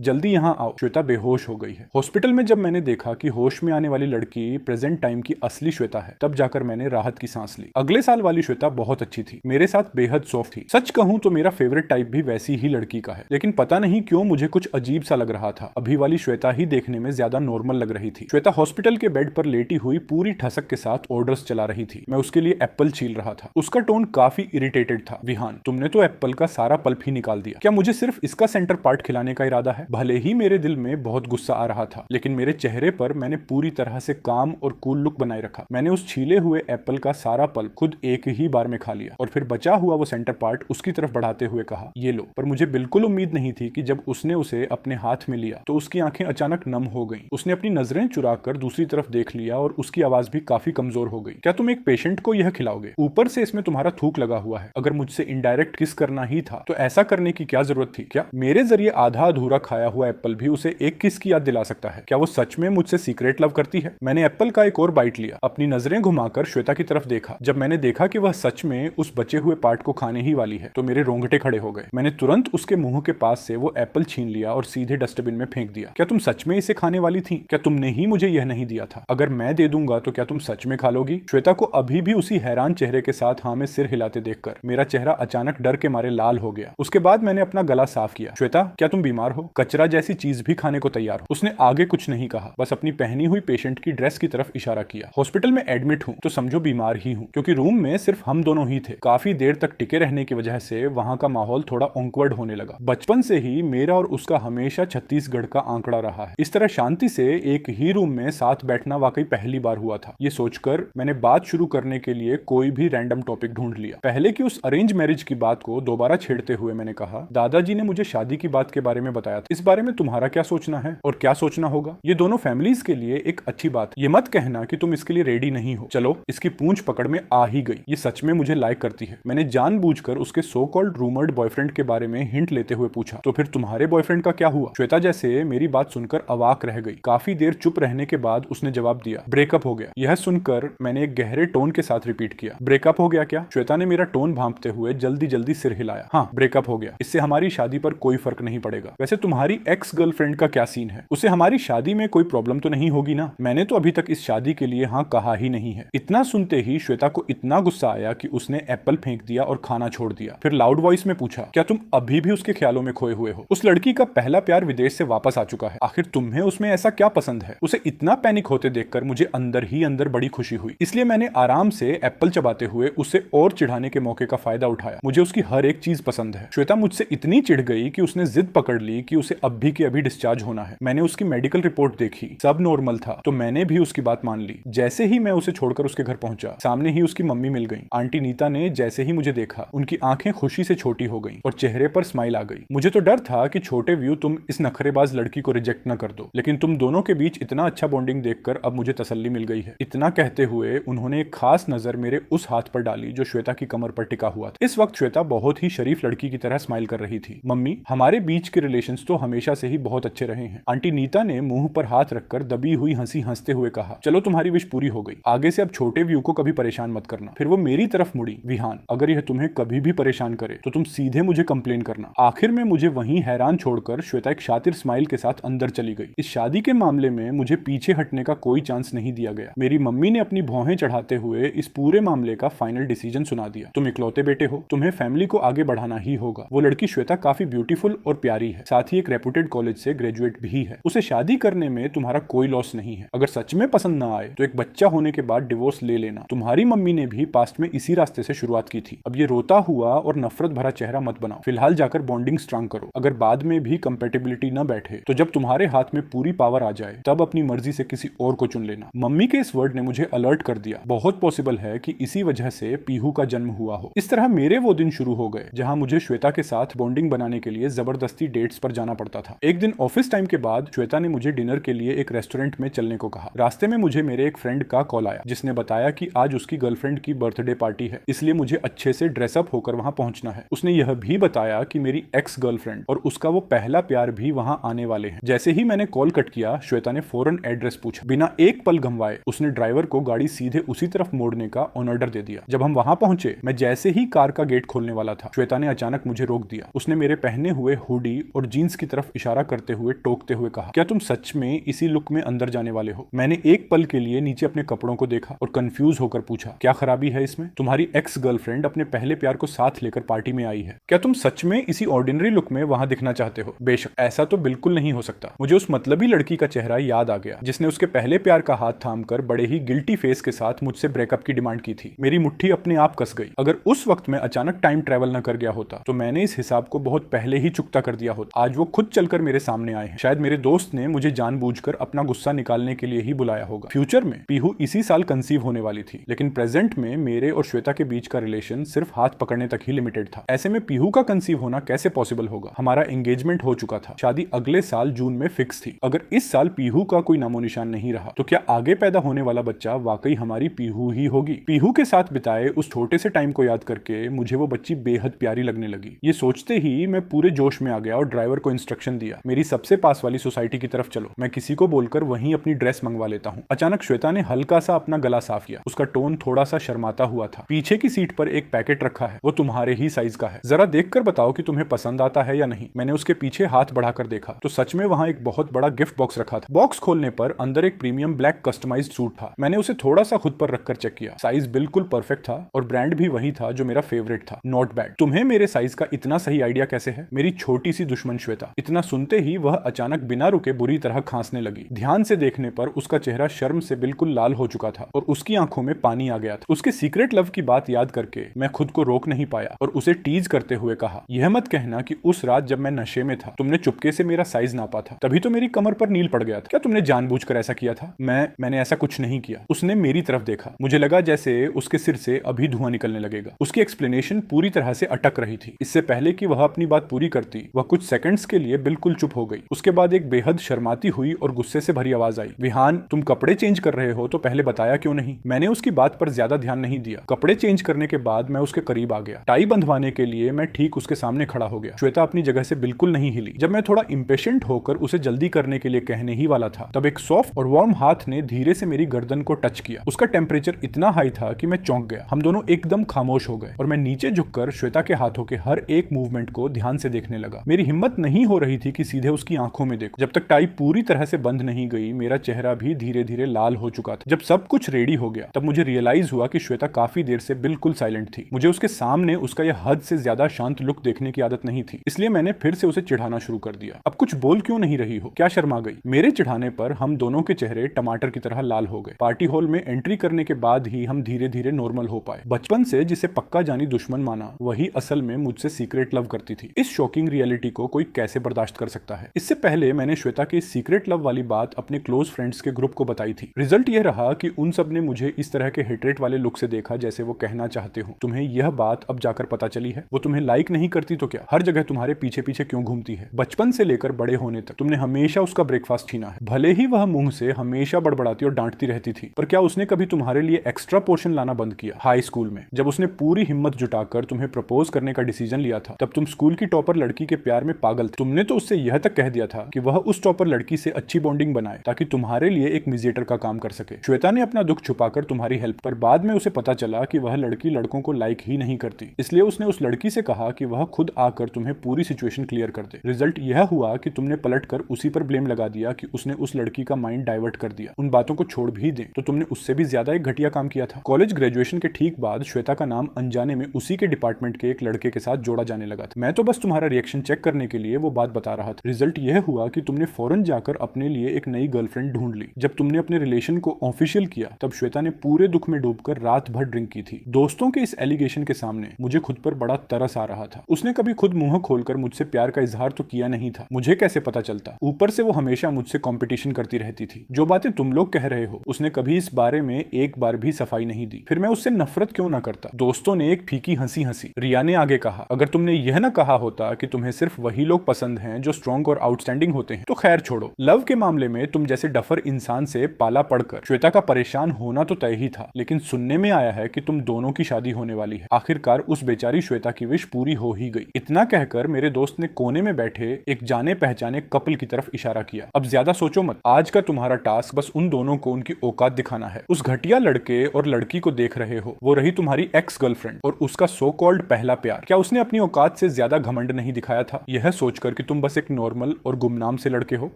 जल्दी यहाँ आओ। श्वेता बेहोश हो गई है। हॉस्पिटल में जब मैंने देखा कि होश में आने वाली लड़की प्रेजेंट टाइम की असली श्वेता है, तब जाकर मैंने राहत की सांस ली। अगले साल वाली श्वेता बहुत अच्छी थी, मेरे साथ बेहद सॉफ्ट थी। सच कहूं तो मेरा फेवरेट टाइप भी वैसी ही लड़की का है, लेकिन पता नहीं क्यों मुझे कुछ अजीब सा लग रहा था। अभी वाली श्वेता ही देखने में ज्यादा नॉर्मल लग रही थी। श्वेता हॉस्पिटल के बेड पर लेटी हुई पूरी ठसक के साथ ऑर्डर्स चला रही थी। मैं उसके लिए एप्पल छील रहा था। उसका टोन काफी इरिटेटेड था। विहान, तुमने तो एप्पल का सारा पल्प ही निकाल दिया। क्या मुझे सिर्फ इसका सेंटर पार्ट खिलाने का इरादा है? भले ही मेरे दिल में बहुत गुस्सा आ रहा था, लेकिन मेरे चेहरे पर मैंने पूरी तरह से काम और कूल लुक बनाए रखा। मैंने उस छीले हुए एप्पल का सारा पल्प खुद एक ही बार में खा लिया और फिर बचा हुआ वो सेंटर पार्ट उसकी तरफ बढ़ाते हुए कहा, ये लो। पर मुझे बिल्कुल उम्मीद नहीं थी कि जब उसने उसे अपने हाथ में लिया तो उसकी आंखें अचानक नम हो गईं। उसने अपनी नजरें चुराकर दूसरी तरफ देख लिया और उसकी आवाज भी काफी कमजोर हो गई। क्या तुम एक पेशेंट को यह खिलाओगे? ऊपर से इसमें तुम्हारा थूक लगा हुआ है। अगर मुझसे इनडायरेक्ट किस करना ही था तो ऐसा करने की क्या जरूरत थी? क्या मेरे जरिए आधा अधूरा खाया हुआ एप्पल भी उसे एक किस की याद दिला सकता है? क्या वो सच में मुझसे सीक्रेट लव करती है? मैंने एप्पल का एक और बाइट लिया, अपनी नजरें घुमाकर श्वेता की तरफ देखा। जब मैंने देखा कि वह सच में उस बचे हुए पार्ट को खाने ही वाली है तो मेरे रोंगटे खड़े हो गए। मैंने तुरंत उसके मुंह के पास से वो एप्पल छीन लिया और सीधे डस्टबिन में फेंक दिया। क्या तुम सच में इसे खाने वाली थी? क्या तुमने ही मुझे यह नहीं दिया था? अगर मैं दे दूंगा तो क्या तुम सच में खा लोगी? श्वेता को अभी भी उसी हैरान चेहरे के साथ हाँ में सिर हिलाते देखकर मेरा चेहरा अचानक डर के मारे लाल हो गया। उसके बाद मैंने अपना गला साफ किया। श्वेता, क्या तुम बीमार हो? कचरा जैसी चीज भी खाने को तैयार हो? उसने आगे कुछ नहीं कहा, बस अपनी पहनी हुई पेशेंट की ड्रेस की तरफ इशारा किया। हॉस्पिटल में एडमिट हूँ तो समझो बीमार ही हूँ, क्योंकि रूम में सिर्फ हम दोनों ही थे। काफी देर तक टिके रहने की वजह से वहां का माहौल थोड़ा ऑकवर्ड होने लगा। बचपन से ही मेरा और उसका हमेशा छत्तीसगढ़ का आंकड़ा रहा है। इस तरह शांति से एक ही रूम में साथ बैठना वाकई पहली बार हुआ था। ये सोचकर मैंने बात शुरू करने के लिए कोई भी रैंडम टॉपिक ढूंढ लिया। पहले की उस अरेंज मैरिज की बात को दोबारा छेड़ते हुए मैंने कहा, दादाजी ने मुझे शादी की बात के बारे में बताया था। इस बारे में तुम्हारा क्या सोचना है और क्या सोचना होगा? ये दोनों फैमिलीज के लिए एक अच्छी बात। ये मत कहना कि तुम इसके लिए रेडी नहीं हो। चलो, इसकी पूंछ पकड़ में आ ही गई। ये सच में मुझे लाइक करती है। मैंने जानबूझकर उसके सो कॉल्ड रूमर्ड बॉयफ्रेंड के बारे में हिंट लेते हुए पूछा, तो फिर तुम्हारे बॉयफ्रेंड का क्या हुआ? श्वेता जैसे मेरी बात सुनकर अवाक रह गई। काफी देर चुप रहने के बाद उसने जवाब दिया, ब्रेकअप हो गया। यह सुनकर मैंने एक गहरे टोन के साथ रिपीट किया, ब्रेकअप हो गया क्या? श्वेता ने मेरा टोन भांपते हुए जल्दी जल्दी सिर हिलाया। हाँ, ब्रेकअप हो गया। इससे हमारी शादी पर कोई फर्क नहीं पड़ेगा। वैसे तुम्हारी एक्स गर्लफ्रेंड का क्या सीन है? उसे हमारी शादी में कोई प्रॉब्लम तो नहीं होगी ना? मैंने तो अभी तक इस शादी के लिए हाँ कहा ही नहीं है। इतना सुनते ही श्वेता को इतना गुस्सा आया कि उसने एप्पल फेंक दिया और खाना छोड़ दिया। फिर लाउड वॉइस में पूछा, क्या तुम अभी भी उसके ख्यालों में खोए हुए हो? उस लड़की का पहला प्यार विदेश से वापस आ चुका है। आखिर तुम्हें उसमें ऐसा क्या पसंद है? उसे इतना पैनिक होते देखकर मुझे अंदर ही अंदर बड़ी खुशी हुई। इसलिए मैंने आराम से एप्पल चबाते हुए उसे और चिढ़ाने के मौके का फायदा उठाया। मुझे उसकी हर एक चीज पसंद है। श्वेता मुझसे इतनी चिढ़ गई कि उसने जिद पकड़ ली कि उसे अभी के अभी डिस्चार्ज होना है। मैंने उसकी मेडिकल रिपोर्ट देखी, सब नॉर्मल था, तो मैंने भी उसकी बात मान ली। जैसे ही मैं उसे छोड़कर उसके घर पहुंचा, सामने ही उसकी मम्मी मिल गई। आंटी नीता ने जैसे ही मुझे देखा, उनकी आंखें खुशी से छोटी हो गईं और चेहरे पर स्माइल आ गई। मुझे तो डर था कि छोटे व्यू तुम इस नखरेबाज लड़की को रिजेक्ट न कर दो, लेकिन तुम दोनों के बीच इतना अच्छा बॉन्डिंग देखकर अब मुझे तसल्ली मिल गई है। इतना कहते हुए उन्होंने एक खास नजर मेरे उस हाथ पर डाली जो श्वेता की कमर पर टिका हुआ था। इस वक्त श्वेता बहुत ही शरीफ लड़की की तरह स्माइल कर रही थी। मम्मी, हमारे बीच के रिलेशंस तो हमेशा से ही बहुत अच्छे रहे हैं। आंटी नीता ने मुंह पर हाथ रखकर दबी हुई हंसी हंसते हुए कहा, चलो तुम्हारी विश पूरी हो गई। आगे से अब छोटे व्यू को कभी परेशान मत करना। फिर वो मेरी तरफ मुड़ी, विहान, अगर यह तुम्हें कभी भी परेशान करे तो तुम सीधे मुझे कंप्लेन करना। आखिर में मुझे वहीं हैरान छोड़कर श्वेता एक शातिर स्माइल के साथ अंदर चली गई। इस शादी के मामले में मुझे पीछे हटने का कोई चांस नहीं दिया गया। मेरी मम्मी ने अपनी भौहें चढ़ाते हुए इस पूरे मामले का फाइनल डिसीजन सुना दिया। तुम इकलौते बेटे हो, तुम्हें फैमिली को आगे बढ़ाना ही होगा। वो लड़की श्वेता काफी ब्यूटीफुल और प्यारी है, साथ ही एक रेपुटेड कॉलेज से ग्रेजुएट भी है। उसे शादी करने में तुम्हारा कोई लॉस नहीं है। अगर सच में पसंद ना आए तो एक बच्चा होने के बाद डिवोर्स ले लेना। तुम्हारी मम्मी ने भी पास्ट में इसी रास्ते से शुरुआत की थी। अब ये रोता हुआ और नफरत भरा चेहरा मत बनाओ। फिलहाल जाकर बॉन्डिंग स्ट्रांग करो। अगर बाद में भी कंपेटिबिलिटी न बैठे तो जब तुम्हारे हाथ में पूरी पावर आ जाए तब अपनी मर्जी से किसी और को चुन लेना। मम्मी के इस वर्ड ने मुझे अलर्ट कर दिया। बहुत पॉसिबल है कि इसी वजह से पीहू का जन्म हुआ हो। इस तरह मेरे वो दिन शुरू हो गए जहां मुझे श्वेता के साथ बॉन्डिंग बनाने के लिए जबरदस्ती डेट्स पर जाना पड़ता था। एक दिन ऑफिस टाइम के बाद श्वेता ने मुझे डिनर के लिए एक रेस्टोरेंट में चलने को कहा। रास्ते में मुझे मेरे एक फ्रेंड का कॉल आया जिसने बताया कि आज उसकी गर्लफ्रेंड की बर्थडे पार्टी है, इसलिए मुझे अच्छे से ड्रेसअप होकर वहां पहुंचना है। उसने यह भी बताया कि मेरी एक्स गर्लफ्रेंड और उसका वो पहला प्यार भी वहां आने वाले हैं। जैसे ही मैंने कॉल कट किया, श्वेता ने फौरन एड्रेस पूछा। बिना एक पल गंवाए उसने ड्राइवर को गाड़ी सीधे उसी तरफ मोड़ने का ऑन ऑर्डर दे दिया। जब हम वहां पहुंचे, मैं जैसे ही कार का गेट खोलने वाला था, श्वेता ने अचानक मुझे रोक दिया। उसने मेरे पहने हुए हुडी और जीन्स की तरफ इशारा करते हुए टोकते हुए कहा, क्या तुम सच में इसी लुक में अंदर जाने वाले हो? मैंने एक पल के लिए नीचे अपने कपड़ों को देखा और कंफ्यूज होकर पूछा, क्या खराबी है इसमें? तुम्हारी एक्स गर्लफ्रेंड अपने पहले प्यार को साथ लेकर पार्टी में आई है। क्या तुम सच में इसी ऑर्डिनरी लुक में वहां दिखना चाहते हो? बेशक, ऐसा तो बिल्कुल नहीं हो सकता। मुझे उस मतलबी लड़की का चेहरा याद आ गया जिसने उसके पहले प्यार का हाथ थामकर बड़े ही गिल्टी फेस के साथ मुझसे ब्रेकअप की डिमांड की थी। मेरी मुट्ठी अपने आप कस गई। अगर उस वक्त मैं अचानक टाइम ट्रेवल न कर गया होता तो मैंने इस हिसाब को बहुत पहले ही चुकता कर दिया होता। आज वो खुद चलकर मेरे सामने आए हैं। शायद मेरे दोस्त ने मुझे जानबूझकर अपना गुस्सा निकालने के लिए ही बुलाया होगा। फ्यूचर में पीहू इसी साल कंसीव होने वाली थी, लेकिन प्रेजेंट में मेरे और श्वेता के बीच का रिलेशन सिर्फ हाथ पकड़ने तक ही लिमिटेड था। ऐसे में पीहू का कंसीव होना कैसे पॉसिबल होगा? हमारा एंगेजमेंट हो चुका था, शादी अगले साल जून में फिक्स थी। अगर इस साल पीहू का कोई नामो निशान नहीं रहा तो क्या आगे पैदा होने वाला बच्चा वाकई हमारी पीहू ही होगी? पीहू के साथ बिताए उस छोटे से टाइम को याद करके मुझे वो बच्ची बेहद प्यारी लगने लगी। ये सोचते ही मैं पूरे जोश में आ गया और ड्राइवर को इंस्ट्रक्शन दिया, मेरी सबसे पास वाली सोसाइटी की तरफ चलो, मैं किसी को बोलकर वहीं अपनी ड्रेस मंगवा लेता हूँ। अचानक श्वेता ने हल्का सा अपना गला साफ किया। उसका टोन थोड़ा सा शर्माता हुआ था। पीछे की सीट पर एक पैकेट रखा है, वो तुम्हारे ही साइज का है, जरा देखकर बताओ कि तुम्हें पसंद आता है या नहीं। मैंने उसके पीछे हाथ बढ़ाकर देखा तो सच में वहां एक बहुत बड़ा गिफ्ट बॉक्स रखा था। बॉक्स खोलने पर अंदर एक प्रीमियम ब्लैक कस्टमाइज्ड सूट था। मैंने उसे थोड़ा सा खुद पर रखकर चेक किया। साइज बिल्कुल परफेक्ट था और ब्रांड भी वही था जो मेरा फेवरेट था। Not bad. तुम्हें मेरे साइज का इतना सही आइडिया कैसे है? मेरी छोटी सी दुश्मन श्वेता। इतना सुनते ही वह अचानक बिना रुके बुरी तरह खांसने लगी। ध्यान से देखने पर उसका चेहरा शर्म से बिल्कुल लाल हो चुका था और उसकी आंखों में पानी आ गया था। उसके सीक्रेट लव की बात याद करके मैं खुद को रोक नहीं पाया और उसे टीज करते हुए कहा, यह मत कहना कि उस रात जब मैं नशे में था तुमने चुपके से मेरा साइज नापा था, तभी तो मेरी कमर पर नील पड़ गया था। क्या तुमने जानबूझकर ऐसा किया था? मैंने ऐसा कुछ नहीं किया। उसने मेरी तरफ देखा। मुझे लगा जैसे उसके सिर से अभी धुआं निकलने लगेगा। उसकी एक्सप्लेनेशन पूरी तरह से अटक रही थी। इससे पहले कि वह अपनी बात पूरी करती, वह कुछ सेकंड्स के लिए बिल्कुल चुप हो गई। उसके बाद एक बेहद शर्माती हुई और गुस्से से भरी आवाज आई, विहान, तुम कपड़े चेंज कर रहे हो तो पहले बताया क्यों नहीं? मैंने उसकी बात पर ज्यादा ध्यान नहीं दिया। कपड़े चेंज करने के बाद मैं उसके करीब आ गया। टाई बंधवाने के लिए मैं ठीक उसके सामने खड़ा हो गया। श्वेता अपनी जगह से बिल्कुल नहीं हिली। जब मैं थोड़ा इंपेशेंट होकर उसे जल्दी करने के लिए कहने ही वाला था, तब एक सॉफ्ट और वार्म हाथ ने धीरे से मेरी गर्दन को टच किया। उसका टेम्परेचर इतना हाई था कि मैं चौंक गया। हम दोनों एकदम खामोश हो गए और मैं नीचे झुककर श्वेता के हाथों के हर एक मूवमेंट को ध्यान से देखने लगा। मेरी हिम्मत नहीं हो रही थी कि सीधे उसकी आंखों में देखूं। जब तक टाई पूरी तरह से बंद नहीं गई, मेरा चेहरा भी धीरे धीरे लाल हो चुका था। जब सब कुछ रेडी हो गया, तब मुझे रियलाइज हुआ कि श्वेता काफी देर से बिल्कुल साइलेंट थी। मुझे उसके सामने उसका यह हद से ज्यादा शांत लुक देखने की आदत नहीं थी, इसलिए मैंने फिर से उसे चिढ़ाना शुरू कर दिया। अब कुछ बोल क्यों नहीं रही हो? क्या शर्मा गई? मेरे चिढ़ाने पर हम दोनों के चेहरे टमाटर की तरह लाल हो गए। पार्टी हॉल में एंट्री करने के बाद ही हम धीरे धीरे नॉर्मल हो पाए। बचपन से जिसे पक्का जानी दुश्मन माना, वही असल में मुझसे सीक्रेट लव करती थी। इस शॉकिंग रियलिटी को कोई कैसे बर्दाश्त कर सकता है? इससे पहले मैंने श्वेता की सीक्रेट लव वाली बात अपने क्लोज फ्रेंड्स के ग्रुप को बताई थी। रिजल्ट यह रहा कि उन सब ने मुझे इस तरह के हेट्रेट वाले लुक से देखा जैसे वो कहना चाहते हो, तुम्हें यह बात अब जाकर पता चली है? वो तुम्हें लाइक नहीं करती तो क्या? हर जगह तुम्हारे पीछे पीछे क्यों घूमती है? बचपन से लेकर बड़े होने तक तुमने हमेशा उसका ब्रेकफास्ट छीना है। भले ही वह मुंह से हमेशा बड़बड़ाती और डांटती रहती थी, पर क्या उसने कभी तुम्हारे लिए एक्स्ट्रा पोर्शन लाना बंद किया? हाई स्कूल में जब उसने पूरी हिम्मत जुटाकर तुम्हें प्रपोज करने का डिसीजन लिया था, तब तुम स्कूल की टॉपर लड़की के प्यार में पागल थे। तुमने तो उससे यह तक कह दिया था कि वह उस टॉपर लड़की से अच्छी बॉन्डिंग बनाए ताकि तुम्हारे लिए एक मीडिएटर का काम कर सके। श्वेता ने अपना दुख छुपाकर तुम्हारी हेल्प, पर बाद में उसे पता चला कि वह लड़की लड़कों को लाइक ही नहीं करती, इसलिए उसने उस लड़की से कहा कि वह खुद आकर तुम्हें पूरी सिचुएशन क्लियर कर दे। रिजल्ट यह हुआ कि तुमने पलटकर उसी पर ब्लेम लगा दिया कि उसने उस लड़की का माइंड डाइवर्ट कर दिया। उन बातों को छोड़ भी दे तो तुमने उससे भी ज्यादा एक घटिया काम किया था। कॉलेज ग्रेजुएशन के ठीक बाद श्वेता का नाम अनजाने में उसी के डिपार्टमेंट के एक लड़के के साथ जोड़ा जाने लगा था। मैं तो बस तुम्हारा रिएक्शन चेक करने के लिए वो बात बता रहा था। रिजल्ट यह हुआ कि तुमने फौरन जाकर अपने लिए एक नई गर्लफ्रेंड ढूंढ ली। जब तुमने अपने रिलेशन को ऑफिशियल किया, तब श्वेता ने पूरे दुख में डूबकर रात भर ड्रिंक की थी। दोस्तों के इस एलिगेशन के सामने मुझे खुद पर बड़ा तरस आ रहा था। उसने कभी खुद मुंह खोलकर मुझसे प्यार का इजहार तो किया नहीं था, मुझे कैसे पता चलता? ऊपर से वो हमेशा मुझसे कंपटीशन करती रहती थी। जो बातें तुम लोग कह रहे हो, उसने कभी इस बारे में एक बार भी सफाई नहीं दी। फिर मैं उससे नफरत क्यों ना करता? दोस्तों ने एक फीकी हंसी हंसी। रिया ने आगे कहा, अगर तुमने यह ना कहा होता कि तुम्हें सिर्फ वही लोग पसंद हैं जो स्ट्रॉन्ग और आउटस्टैंडिंग होते हैं, तो खैर छोड़ो। लव के मामले में तुम जैसे डफर इंसान से पाला पड़कर श्वेता का परेशान होना तो तय ही था, लेकिन सुनने में आया है कि तुम दोनों की शादी होने वाली है। आखिरकार उस बेचारी श्वेता की विश पूरी हो ही गई। इतना कहकर मेरे दोस्त ने कोने में बैठे एक जाने पहचाने कप कपल की तरफ इशारा किया। अब ज्यादा सोचो मत, आज का तुम्हारा टास्क बस उन दोनों को उनकी औकात दिखाना है। उस घटिया लड़के और लड़की को देख रहे हो, वो रही तुम्हारी एक्स गर्लफ्रेंड और उसका सो कॉल्ड पहला प्यार। क्या उसने अपनी औकात से ज्यादा घमंड नहीं दिखाया था, यह सोचकर कि तुम बस एक नॉर्मल और गुमनाम से लड़के हो?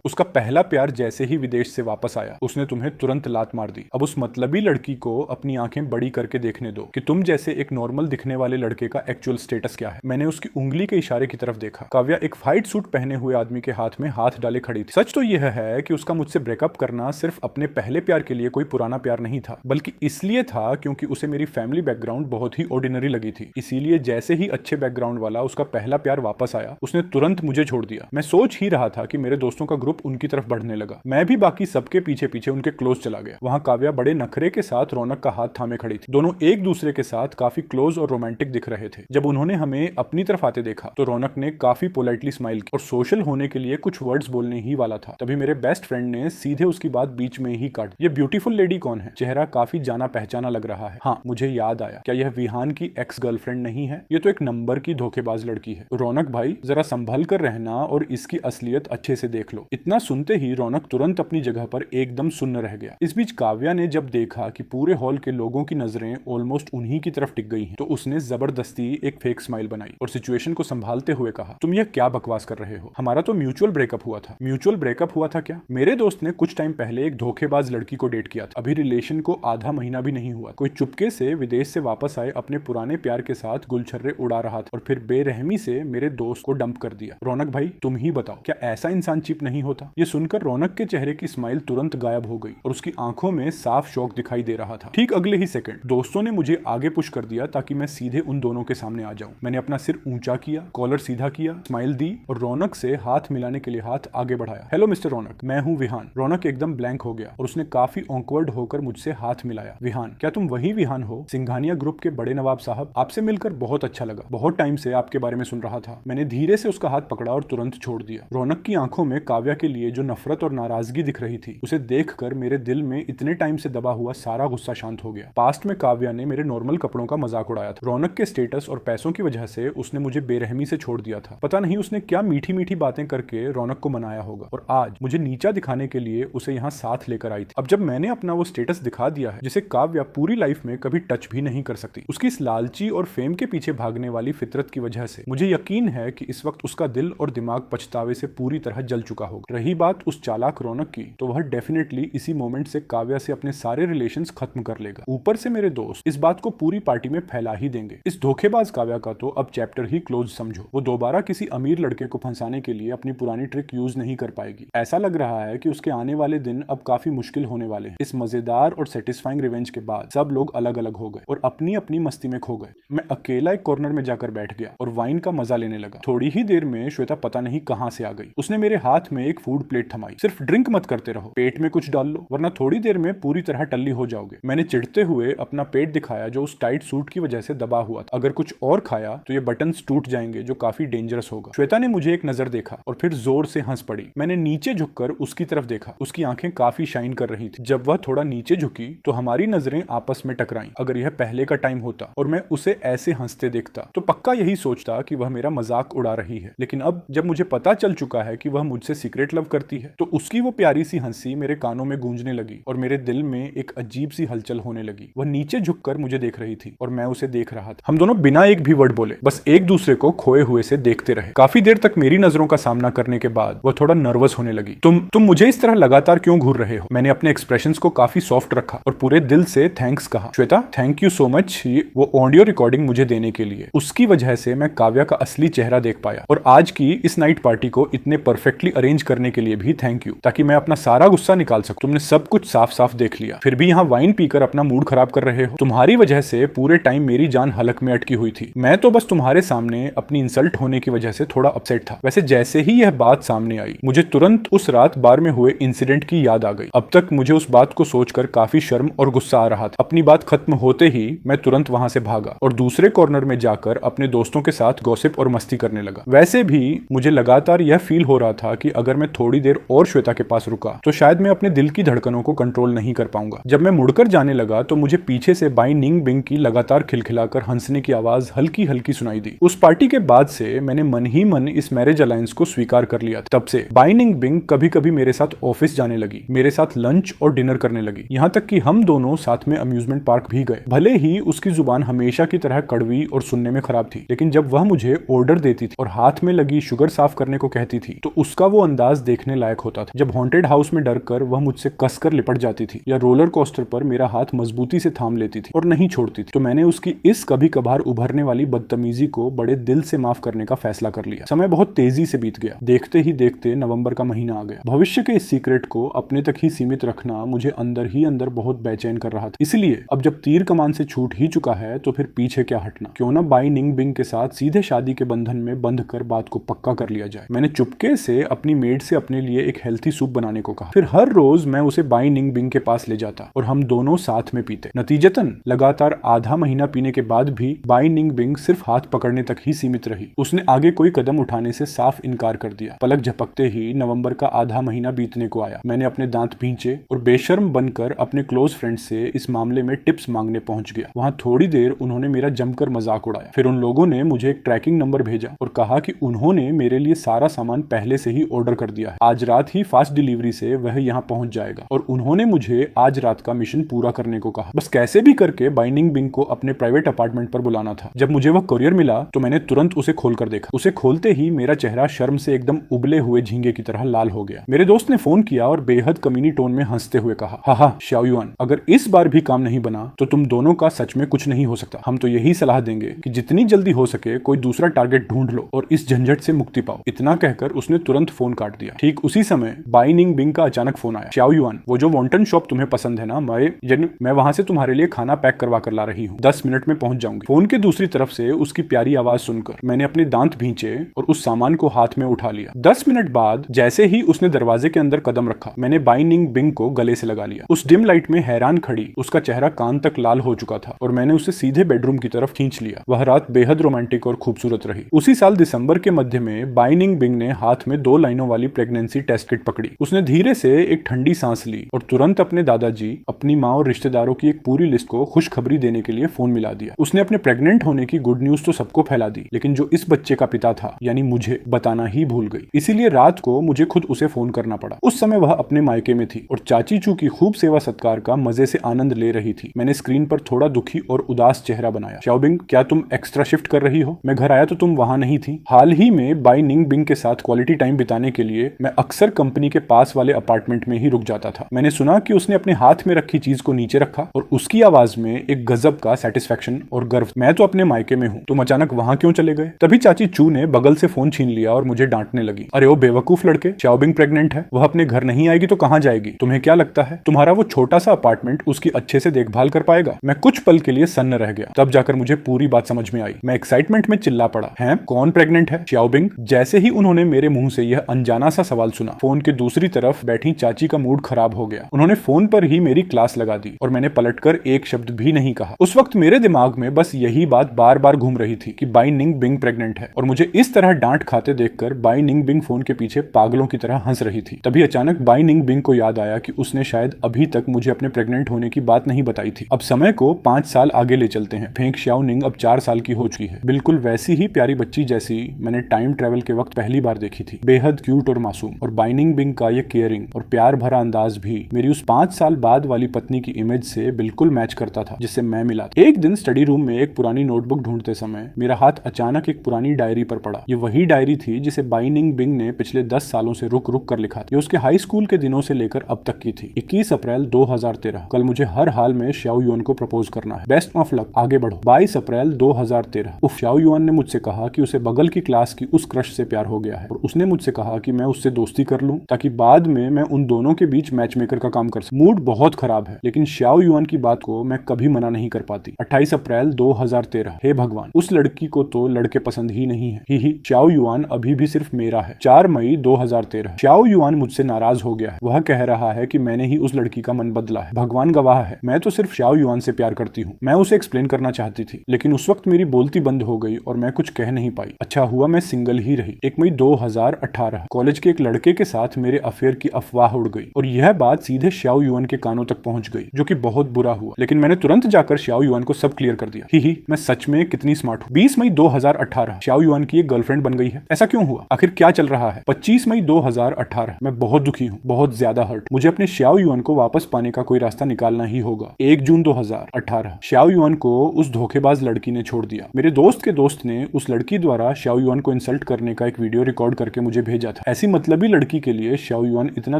उसका पहला प्यार जैसे ही विदेश से वापस आया, उसने तुम्हें तुरंत लात मार दी। अब उस मतलबी लड़की को अपनी आंखें बड़ी करके देखने दो कि तुम जैसे एक नॉर्मल दिखने वाले लड़के का एक्चुअल स्टेटस क्या है। मैंने उसकी उंगली के इशारे की तरफ देखा। काव्या एक व्हाइट सूट पहने हुए आदमी के हाथ में हाथ डाले खड़ी थी। सच तो यह है कि उसका मुझसे ब्रेकअप करना सिर्फ अपने पहले प्यार के लिए कोई पुराना प्यार नहीं था, बल्कि इसलिए था क्योंकि उसे मेरी फैमिली बैकग्राउंड बहुत ही ऑर्डिनरी लगी थी। इसीलिए जैसे ही अच्छे बैकग्राउंड वाला उसका पहला प्यार वापस आया, उसने तुरंत मुझे छोड़ दिया। मैं सोच ही रहा था कि मेरे दोस्तों का ग्रुप उनकी तरफ बढ़ने लगा। मैं भी बाकी सबके पीछे पीछे उनके क्लोज चला गया। वहां काव्या बड़े नखरे के साथ रौनक का हाथ थामे खड़ी थी। दोनों एक दूसरे के साथ काफी क्लोज और रोमांटिक दिख रहे थे। जब उन्होंने हमें अपनी तरफ आते देखा तो रौनक ने काफी पोलाइटली स्माइल की और सोशल होने के लिए कुछ वर्ड्स बोलने ही वाला था। तभी मेरे बेस्ट फ्रेंड ने सीधे उसकी बात बीच में ही काट। ये ब्यूटीफुल लेडी कौन है? चेहरा काफी जाना पहचाना लग रहा है। हाँ, मुझे याद आया। क्या यह विहान की एक्स गर्लफ्रेंड नहीं है? ये तो एक नंबर की धोखेबाज लड़की है। रौनक भाई, जरा संभल कर रहना और इसकी असलियत अच्छे से देख लो। इतना सुनते ही रौनक तुरंत अपनी जगह पर एकदम सुन्न रह गया। इस बीच काव्या ने जब देखा कि पूरे हॉल के लोगों की नजरें ऑलमोस्ट उन्हीं की तरफ टिक गई हैं, तो उसने जबरदस्ती एक फेक स्माइल बनाई और सिचुएशन को संभालते हुए कहा, तुम यह क्या बकवास कर रहे हो? हमारा तो म्यूचुअल ब्रेकअप हुआ था। म्यूचुअल ब्रेकअप हुआ था क्या? मेरे दोस्त ने कुछ टाइम पहले एक धोखेबाज लड़की को डेट किया था। अभी रिलेशन को आधा महीना भी नहीं हुआ। कोई चुपके से विदेश से वापस आए अपने पुराने प्यार के साथ गुलछर्रे उड़ा रहा था और फिर बेरहमी से मेरे दोस्त को डंप कर दिया। रौनक भाई, तुम ही बताओ, क्या ऐसा इंसान चीप नहीं होता? ये सुनकर रौनक के चेहरे की स्माइल तुरंत गायब हो गई और उसकी आंखों में साफ शौक दिखाई दे रहा था। ठीक अगले ही सेकंड दोस्तों ने मुझे आगे पुश कर दिया ताकि मैं सीधे उन दोनों के सामने आ जाऊं। मैंने अपना सिर ऊंचा किया, कॉलर सीधा किया, स्माइल दी और रौनक से हाथ मिलाने के लिए हाथ आगे बढ़ाया। हेलो मिस्टर रौनक, मैं हूं विहान। रौनक एकदम ब्लैंक हो गया और उसने काफी ऑकवर्ड होकर मुझसे हाथ मिलाया। विहान, क्या तुम वही विहान हो? सिंघानिया ग्रुप के बड़े नवाब साहब, आपसे मिलकर बहुत अच्छा लगा। बहुत टाइम से आपके बारे में सुन रहा था। मैंने धीरे से उसका हाथ पकड़ा और तुरंत छोड़ दिया। रौनक की आंखों में काव्या के लिए जो नफरत और नाराजगी दिख रही थी, उसे देखकर मेरे दिल में इतने टाइम से दबा हुआ सारा गुस्सा शांत हो गया। पास्ट में काव्या ने मेरे नॉर्मल कपड़ों का मजाक उड़ाया था। रौनक के स्टेटस और पैसों की वजह से उसने मुझे बेरहमी से छोड़ दिया था। पता नहीं उसने क्या मीठी मीठी बातें करके रौनक को मनाया होगा और आज मुझे नीचा दिखाने के लिए उसे यहाँ साथ लेकर आई थी। अब जब मैंने अपना वो स्टेटस दिखा दिया है जिसे काव्या पूरी लाइफ में कभी टच भी नहीं कर सकती, उसकी इस लालची और फेम के पीछे भागने वाली फितरत की वजह से मुझे यकीन है कि इस वक्त उसका दिल और दिमाग पछतावे से पूरी तरह जल चुका होगा। रही बात उस चालाक रौनक की, तो वह डेफिनेटली इसी मोमेंट से काव्या से अपने सारे रिलेशंस खत्म कर लेगा। ऊपर से मेरे दोस्त इस बात को पूरी पार्टी में फैला ही देंगे। इस धोखेबाज काव्या का तो अब चैप्टर ही क्लोज समझो। वो दोबारा किसी अमीर लड़के को फंसाने के लिए अपनी पुरानी ट्रिक यूज नहीं कर पाएगी। ऐसा लग रहा है कि उसके आने वाले दिन अब काफी मुश्किल होने वाले हैं। इस मजेदार और सेटिस्फाइंग रिवेंज के बाद सब लोग अलग अलग हो गए और अपनी अपनी मस्ती में खो गए। मैं अकेला एक कॉर्नर में जाकर बैठ गया और वाइन का मजा लेने लगा। थोड़ी ही देर में श्वेता पता नहीं कहां से आ गई। उसने मेरे हाथ में एक फूड प्लेट थमाई। सिर्फ ड्रिंक मत करते रहो, पेट में कुछ डाल लो, वरना थोड़ी देर में पूरी तरह टल्ली हो जाओगे। मैंने चिढ़ते हुए अपना पेट दिखाया जो उस टाइट सूट की वजह से दबा हुआ था। अगर कुछ और खाया तो ये बटन्स टूट जाएंगे, जो काफी डेंजरस होगा। श्वेता ने मुझे एक नजर देखा और फिर जोर से हंस पड़ी। मैंने नीचे झुककर उसकी तरफ देखा। उसकी आंखें काफी शाइन कर रही थी। जब वह थोड़ा नीचे झुकी तो हमारी नजरें आपस में टकराईं। अगर यह पहले का टाइम होता और मैं उसे ऐसे हंसते देखता तो पक्का यही सोचता कि वह मेरा मजाक उड़ा रही है। लेकिन अब जब मुझे पता चल चुका है कि वह मुझसे सीक्रेट लव करती है, तो उसकी वो प्यारी सी हंसी मेरे कानों में गूंजने लगी और मेरे दिल में एक अजीब सी हलचल होने लगी। वह नीचे झुककर मुझे देख रही थी और मैं उसे देख रहा था। हम दोनों बिना एक भी वर्ड बोले बस एक दूसरे को खोए हुए से देखते रहे। काफी देर तक मेरी नजरों का सामना करने के बाद वह थोड़ा नर्वस होने लगी। तुम मुझे इस तरह लगातार क्यों घूर रहे हो? मैंने अपने एक्सप्रेशंस को काफी सॉफ्ट रखा और पूरे दिल से थैंक्स कहा। Shweta, thank you so much वो ऑडियो रिकॉर्डिंग मुझे देने के लिए। उसकी वजह से मैं काव्या का असली चेहरा देख पाया और आज की इस नाइट पार्टी को इतने परफेक्टली अरेंज करने के लिए भी थैंक यू, ताकि मैं अपना सारा गुस्सा निकाल सकूं। तुमने सब कुछ साफ साफ देख लिया, फिर भी यहाँ वाइन पीकर अपना मूड खराब कर रहे हो। तुम्हारी वजह से पूरे टाइम मेरी जान हलक में अटकी हुई थी। मैं तो बस तुम्हारे सामने अपनी इंसल्ट होने की वजह से थोड़ा अपसेट था। वैसे जैसे ही यह बात सामने आई, मुझे तुरंत उस रात बार में हुए इंसिडेंट की याद आ गई। अब तक मुझे उस बात को सोचकर काफी शर्म और गुस्सा आ रहा था। अपनी बात खत्म होते ही मैं तुरंत वहां से भागा और दूसरे कॉर्नर में जाकर अपने दोस्तों के साथ गॉसिप और मस्ती करने लगा। वैसे भी मुझे लगातार यह फील हो रहा था कि अगर मैं थोड़ी देर और श्वेता के पास रुका तो शायद मैं अपने दिल की धड़कनों को कंट्रोल नहीं कर पाऊंगा। जब मैं मुड़कर जाने लगा तो मुझे पीछे से बाई निंग बिंग की लगातार खिलखिलाकर हंसने की आवाज हल्की हल्की सुनाई दी। उस पार्टी के बाद से मैंने मन ही मन इस मैरिज अलायंस को स्वीकार कर लिया दिया। तब से बाई निंग बिंग कभी कभी मेरे साथ ऑफिस जाने लगी, मेरे साथ लंच और डिनर करने लगी, यहाँ तक कि हम दोनों साथ में अम्यूजमेंट पार्क भी गए। भले ही उसकी जुबान हमेशा की तरह कड़वी और सुनने में खराब थी, लेकिन जब वह मुझे ऑर्डर देती थी और हाथ में लगी शुगर साफ करने को कहती थी तो उसका वो अंदाज देखने लायक होता था। जब हॉन्टेड हाउस में डरकर वह मुझसे कसकर लिपट जाती थी या रोलर कोस्टर पर मेरा हाथ मजबूती से थाम लेती थी और नहीं छोड़ती थी, तो मैंने उसकी इस कभी कभार उभरने वाली बदतमीजी को बड़े दिल से माफ करने का फैसला कर लिया। समय बहुत तेजी से बीत गया। देखते ही देखते नवंबर का महीना आ गया। भविष्य के इस सीक्रेट को अपने तक ही सीमित रखना मुझे अंदर ही अंदर बहुत बेचैन कर रहा था। इसलिए अब जब तीर कमान से छूट ही चुका है तो फिर पीछे क्या हटना। क्यों ना बाई निंग बिंग के साथ सीधे शादी के बंधन में बंध कर बात को पक्का कर लिया जाए। मैंने चुपके से अपनी मेड से अपने लिए एक हेल्थी सूप बनाने को कहा। फिर हर रोज मैं उसे बाई निंग बिंग के पास ले जाता और हम दोनों साथ में पीते। नतीजतन लगातार आधा महीना पीने के बाद भी बाई निंग बिंग सिर्फ हाथ पकड़ने तक ही सीमित रही। उसने आगे कोई कदम उठाने से साफ इनकार कर दिया। पलक झपकते ही नवंबर का आधा महीना बीतने को आया। मैंने अपने दांत भींचे और बेशर्म बनकर अपने क्लोज फ्रेंड से इस मामले में टिप्स मांगने पहुंच गया। वहां थोड़ी देर उन्होंने मेरा जमकर मजाक उड़ाया। फिर उन लोगों ने मुझे एक ट्रैकिंग नंबर भेजा और कहा कि उन्होंने मेरे लिए सारा सामान पहले से ही ऑर्डर कर दिया है। आज रात ही फास्ट डिलीवरी से वह यहाँ पहुंच जाएगा और उन्होंने मुझे आज रात का मिशन पूरा करने को कहा। बस कैसे भी करके बाई निंग बिंग को अपने प्राइवेट अपार्टमेंट पर बुलाना था। जब मुझे वह कोरियर मिला तो मैंने तुरंत उसे खोलकर देखा। उसे खोलते ही मेरा चेहरा शर्म से एकदम उबले हुए झींगे की तरह लाल हो गया। मेरे दोस्त ने फोन किया और बेहद कमीनी टोन में हंसते हुए कहा, हा शाओ युआन, अगर इस बार भी काम नहीं बना तो तुम दोनों का सच में कुछ नहीं हो सकता। हम तो यही सलाह देंगे कि जितनी जल्दी हो सके कोई दूसरा टारगेट ढूंढ लो और इस झंझट से मुक्ति पाओ। इतना कहकर उसने तुरंत फोन काट दिया। ठीक उसी समय बाई निंग बिंग का अचानक फोन आया। शाओ युआन, वो जो वॉन्टन शॉप तुम्हें पसंद है ना, मैं वहां से तुम्हारे लिए खाना पैक करवा कर ला रही हूँ। 10 मिनट में पहुंच जाऊंगी। फोन के दूसरी तरफ से उसकी प्यारी आवाज सुनकर मैंने अपने दांत भींचे और उस सामान को हाथ में उठा लिया। 10 मिनट बाद जैसे ही उसने दरवाजे के अंदर कदम रखा, मैंने बाई निंग बिंग को गले से लगा लिया। उस डिम लाइट में हैरान खड़ी उसका चेहरा कान तक लाल हो चुका था और मैंने उसे सीधे बेडरूम की तरफ खींच लिया। वह रात बेहद रोमांटिक और खूबसूरत रही। उसी साल दिसंबर के मध्य में बाई निंग बिंग ने हाथ में 2 लाइनों वाली प्रेगनेंसी टेस्ट किट पकड़ी। उसने धीरे से एक ठंडी सांस ली और तुरंत अपने दादाजी, अपनी माँ और रिश्तेदारों की एक पूरी लिस्ट को खुशखबरी देने के लिए फोन मिला दिया। उसने अपने प्रेग्नेंट होने की गुड न्यूज तो सबको फैला दी, लेकिन जो इस बच्चे का पिता था यानी मुझे बताना ही भूल गई। इसीलिए रात को मुझे खुद उसे फोन करना पड़ा। उस समय वह अपने मायके में थी और चाची चू की खूब सेवा सत्कार का मजे से आनंद ले रही थी। मैंने स्क्रीन पर थोड़ा दुखी और उदास चेहरा बनाया। शाओबिंग, क्या तुम एक्स्ट्रा शिफ्ट कर रही हो? मैं घर आया तो तुम वहां नहीं थी। हाल ही में बाई निंग बिंग के साथ क्वालिटी टाइम बिताने के लिए मैं अक्सर कंपनी के पास वाले अपार्टमेंट में ही रुक जाता था। मैंने सुना कि उसने अपने हाथ में रखी चीज को नीचे रखा और उसकी आवाज में एक गजब का सेटिस्फेक्शन और गर्व। मैं तो अपने मायके में हूँ, तुम अचानक वहां क्यों चले गए? तभी चाची चू ने बगल से फोन छीन लिया और मुझे डांटने लगी। अरे ओ बेवकूफ लड़के, शाओबिंग प्रेग्नेंट है, वह अपने घर नहीं आएगी तो कहां जाएगी? तुम्हें क्या लगता है तुम्हारा वो छोटा सा अपार्टमेंट उसकी अच्छे से देखभाल कर पाएगा? मैं कुछ पल के लिए सन्न रह गया। तब जाकर मुझे पूरी बात समझ में आई। मैं एक्साइटमेंट में चिल्ला पड़ा, हैं कौन प्रेग्नेंट है? शाओबिंग। जैसे ही उन्होंने मेरे मुंह से यह अनजाना सा सवाल सुना, फोन के दूसरी तरफ बैठी चाची का मूड खराब हो गया। उन्होंने फोन पर ही मेरी क्लास लगा दी और मैंने पलटकर एक शब्द भी नहीं कहा। उस वक्त मेरे दिमाग में बस यही बात बार बार घूम रही थी कि बाई निंग बिंग प्रेग्नेंट है और मुझे इस तरह डांट खाते देखकर बाई निंग बिंग फोन के पीछे पागलों की तरह हंस रही थी। तभी अचानक बाई निंग बिंग को याद आया कि उसने शायद अभी तक मुझे अपने प्रेग्नेंट होने की बात नहीं बताई थी। अब समय को 5 साल आगे ले चलते हैं। फेंग शाओ निंग अब 4 साल की हो चुकी है। बिल्कुल वैसी ही प्यारी बच्ची जैसी मैंने टाइम ट्रेवल के वक्त पहली बार देखी थी। बेहद क्यूट और मासूम। और बाई निंग बिंग का ये केयरिंग और प्यार भरा अंदाज भी मेरी उस 5 साल बाद वाली पत्नी की इमेज से बिल्कुल मैच करता था जिससे मैं मिला था। एक दिन स्टडी रूम में एक पुरानी नोटबुक ढूंढते समय मेरा हाथ अचानक एक पुरानी डायरी पर पड़ा। ये वही डायरी थी जिसे बाई निंग बिंग ने पिछले 10 सालों से रुक रुक कर लिखा था। ये उसके हाई स्कूल के दिनों से लेकर अब तक की थी। 21 अप्रैल 2013। कल मुझे हर हाल में शाओ युआन को प्रपोज करना है। बेस्ट ऑफ लक, आगे बढ़ो। 22 अप्रैल 2013। उफ, शाओ युआन ने मुझसे कहा कि उसे बगल की क्लास की उस क्रश से प्यार हो गया है और उसने मुझसे कहा कि मैं उससे दोस्ती कर लूं ताकि बाद में मैं उन दोनों के बीच मैच मेकर का काम कर सकूं। मूड बहुत खराब है लेकिन शाओ युआन की बात को मैं कभी मना नहीं कर पाती। 28 अप्रैल 2013। हे भगवान, उस लड़की को तो लड़के पसंद ही नहीं है। ही शाओ युआन अभी भी सिर्फ मेरा है। 4 मई 2013। शाओ युआन मुझसे नाराज हो गया है। वह कह रहा है कि मैंने ही उस लड़की का मन बदला है। भगवान गवाह है, मैं तो सिर्फ शाओ युआन से प्यार करती हूँ। मैं उसे एक्सप्लेन करना चाहती थी लेकिन उस वक्त मेरी बोलती बंद हो गई और मैं कुछ कह नहीं पाई। अच्छा हुआ मैं सिंगल ही रही। 1 मई 2018। कॉलेज के एक लड़के के साथ मेरे अफेयर की अफवाह उड़ गई और यह बात सीधे शाओ युआन के कानों तक पहुंच गई, जो कि बहुत बुरा हुआ। लेकिन मैंने तुरंत जाकर शाओ युआन को सब क्लियर कर दिया। ही मैं सच में कितनी स्मार्ट हूँ। 20 मई 2018। शाओ युआन की एक गर्लफ्रेंड बन गई है। ऐसा क्यों हुआ? आखिर क्या चल रहा है। 25 मई 2018। मैं बहुत दुखी हूँ, बहुत ज्यादा हर्ट। मुझे अपने श्याओ युआन को वापस पाने का कोई रास्ता निकालना ही होगा। 1 जून 2018। श्याओ युआन को उस धोखेबाज लड़की ने छोड़ दिया। मेरे दोस्त के दोस्त ने उस लड़की द्वारा श्याओ युआन को इंसल्ट करने का एक वीडियो रिकॉर्ड करके मुझे भेजा था। ऐसी मतलबी लड़की के लिए श्याओ युआन इतना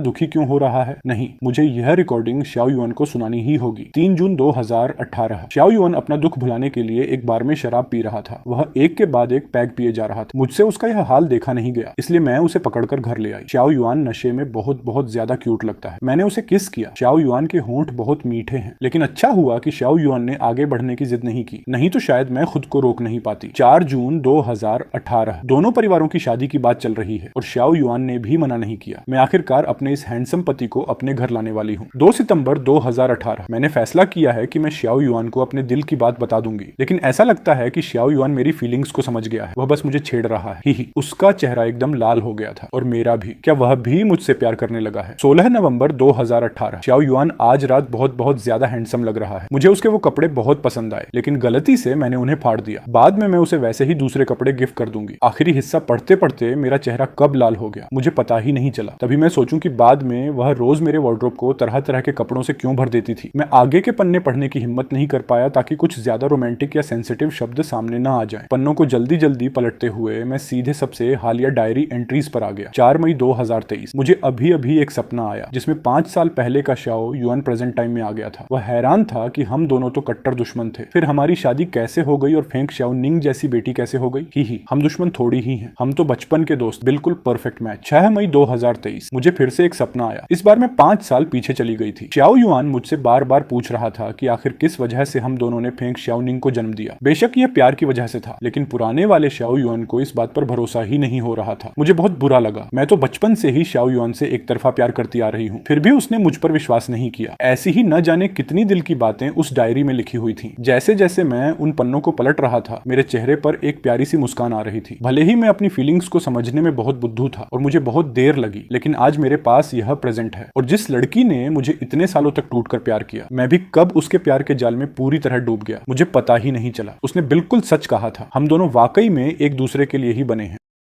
दुखी क्यों हो रहा है? नहीं, मुझे यह रिकॉर्डिंग श्याओ युआन को सुनानी ही होगी। 3 जून 2018। श्याओ युआन अपना दुख भुलाने के लिए एक बार में शराब पी रहा था। वह एक के बाद एक पैग पिए जा रहा था। मुझसे उसका यह हाल देखा नहीं गया, इसलिए मैं उसे पकड़कर घर ले आई। श्याओ युआन नशे में बहुत बहुत ज्यादा क्यूट लगता है। मैंने उसे किस किया। श्याओ युआन के होंठ बहुत मीठे हैं, लेकिन अच्छा हुआ कि श्याओ युआन ने आगे बढ़ने की जिद नहीं की, नहीं तो शायद मैं खुद को रोक नहीं पाती। 4 जून 2018। दोनों परिवारों की शादी की बात चल रही है और श्याओ युआन ने भी मना नहीं किया। मैं आखिरकार अपने इस हैंडसम पति को अपने घर लाने वाली हूँ। 2 सितंबर 2018। मैंने फैसला किया है कि मैं श्याओ युआन को अपने दिल की बात बता दूंगी, लेकिन ऐसा लगता है कि श्याओ युआन मेरी फीलिंग्स को समझ गया है। वह बस मुझे छेड़ रहा है। ही उसका चेहरा एकदम लाल हो गया था और मेरा भी। क्या वह भी मुझसे प्यार करने लगा है? 16 नवंबर 2018। श्याओ युआन आज रात बहुत बहुत ज्यादा हैंडसम लग रहा है। मुझे उसके वो कपड़े बहुत पसंद आए, लेकिन गलती से मैंने उन्हें फाड़ दिया। बाद में मैं उसे वैसे ही दूसरे कपड़े गिफ्ट कर दूंगी। आखिरी हिस्सा पढ़ते पढ़ते मेरा चेहरा कब लाल हो गया मुझे पता ही नहीं चला। तभी मैं सोचूं कि बाद में वह रोज मेरे वार्डरोब को तरह तरह के कपड़ों से क्यों भर देती थी। मैं आगे के पन्ने पढ़ने की हिम्मत नहीं कर पाया ताकि कुछ ज्यादा रोमांटिक या सेंसिटिव शब्द सामने न आ जाएं। पन्नों को जल्दी जल्दी पलटते हुए मैं सीधे सबसे हालिया डायरी एंट्रीज पर आ गया। 4 मई 2023। मुझे अभी अभी एक सपना आया जिसमें 5 साल पहले का श्याओ युआन प्रेजेंट टाइम में आ गया था। वह हैरान था कि हम दोनों तो कट्टर दुश्मन थे, फिर हमारी शादी कैसे हो गई और फेंग श्याओ निंग जैसी बेटी कैसे हो गई। ही हम दुश्मन थोड़ी ही हैं, हम तो बचपन के दोस्त। बिल्कुल परफेक्ट मैच। 6 मई 2023। मुझे फिर से एक सपना आया। इस बार मैं 5 साल पीछे चली गई थी। श्याओ युआन मुझसे बार बार पूछ रहा था कि आखिर किस वजह से हम दोनों ने फेंग श्याओ निंग को जन्म दिया। बेशक यह प्यार की वजह से था, लेकिन पुराने वाले श्याओ युआन को इस बात पर भरोसा ही नहीं हो रहा था। मुझे बहुत बुरा लगा। मैं तो बचपन से ही श्याओ युआन से एक तरफा प्यार करती आ रही हूँ, फिर भी उसने मुझ पर विश्वास नहीं किया। ऐसी ही न जाने कितनी दिल की बातें उस डायरी में लिखी हुई थी। जैसे जैसे मैं उन पन्नों को पलट रहा था, मेरे चेहरे पर एक प्यारी सी मुस्कान आ रही थी। भले ही मैं अपनी फीलिंग्स को समझने में बहुत बुद्धू था और मुझे बहुत देर लगी, लेकिन आज मेरे पास यह प्रेजेंट है। और जिस लड़की ने मुझे इतने सालों तक टूटकर प्यार किया, मैं भी कब उसके प्यार के जाल में पूरी तरह डूब गया मुझे पता ही नहीं चला। उसने बिल्कुल सच कहा था। हम दोनों वाकई में एक दूसरे के लिए ही बने हैं।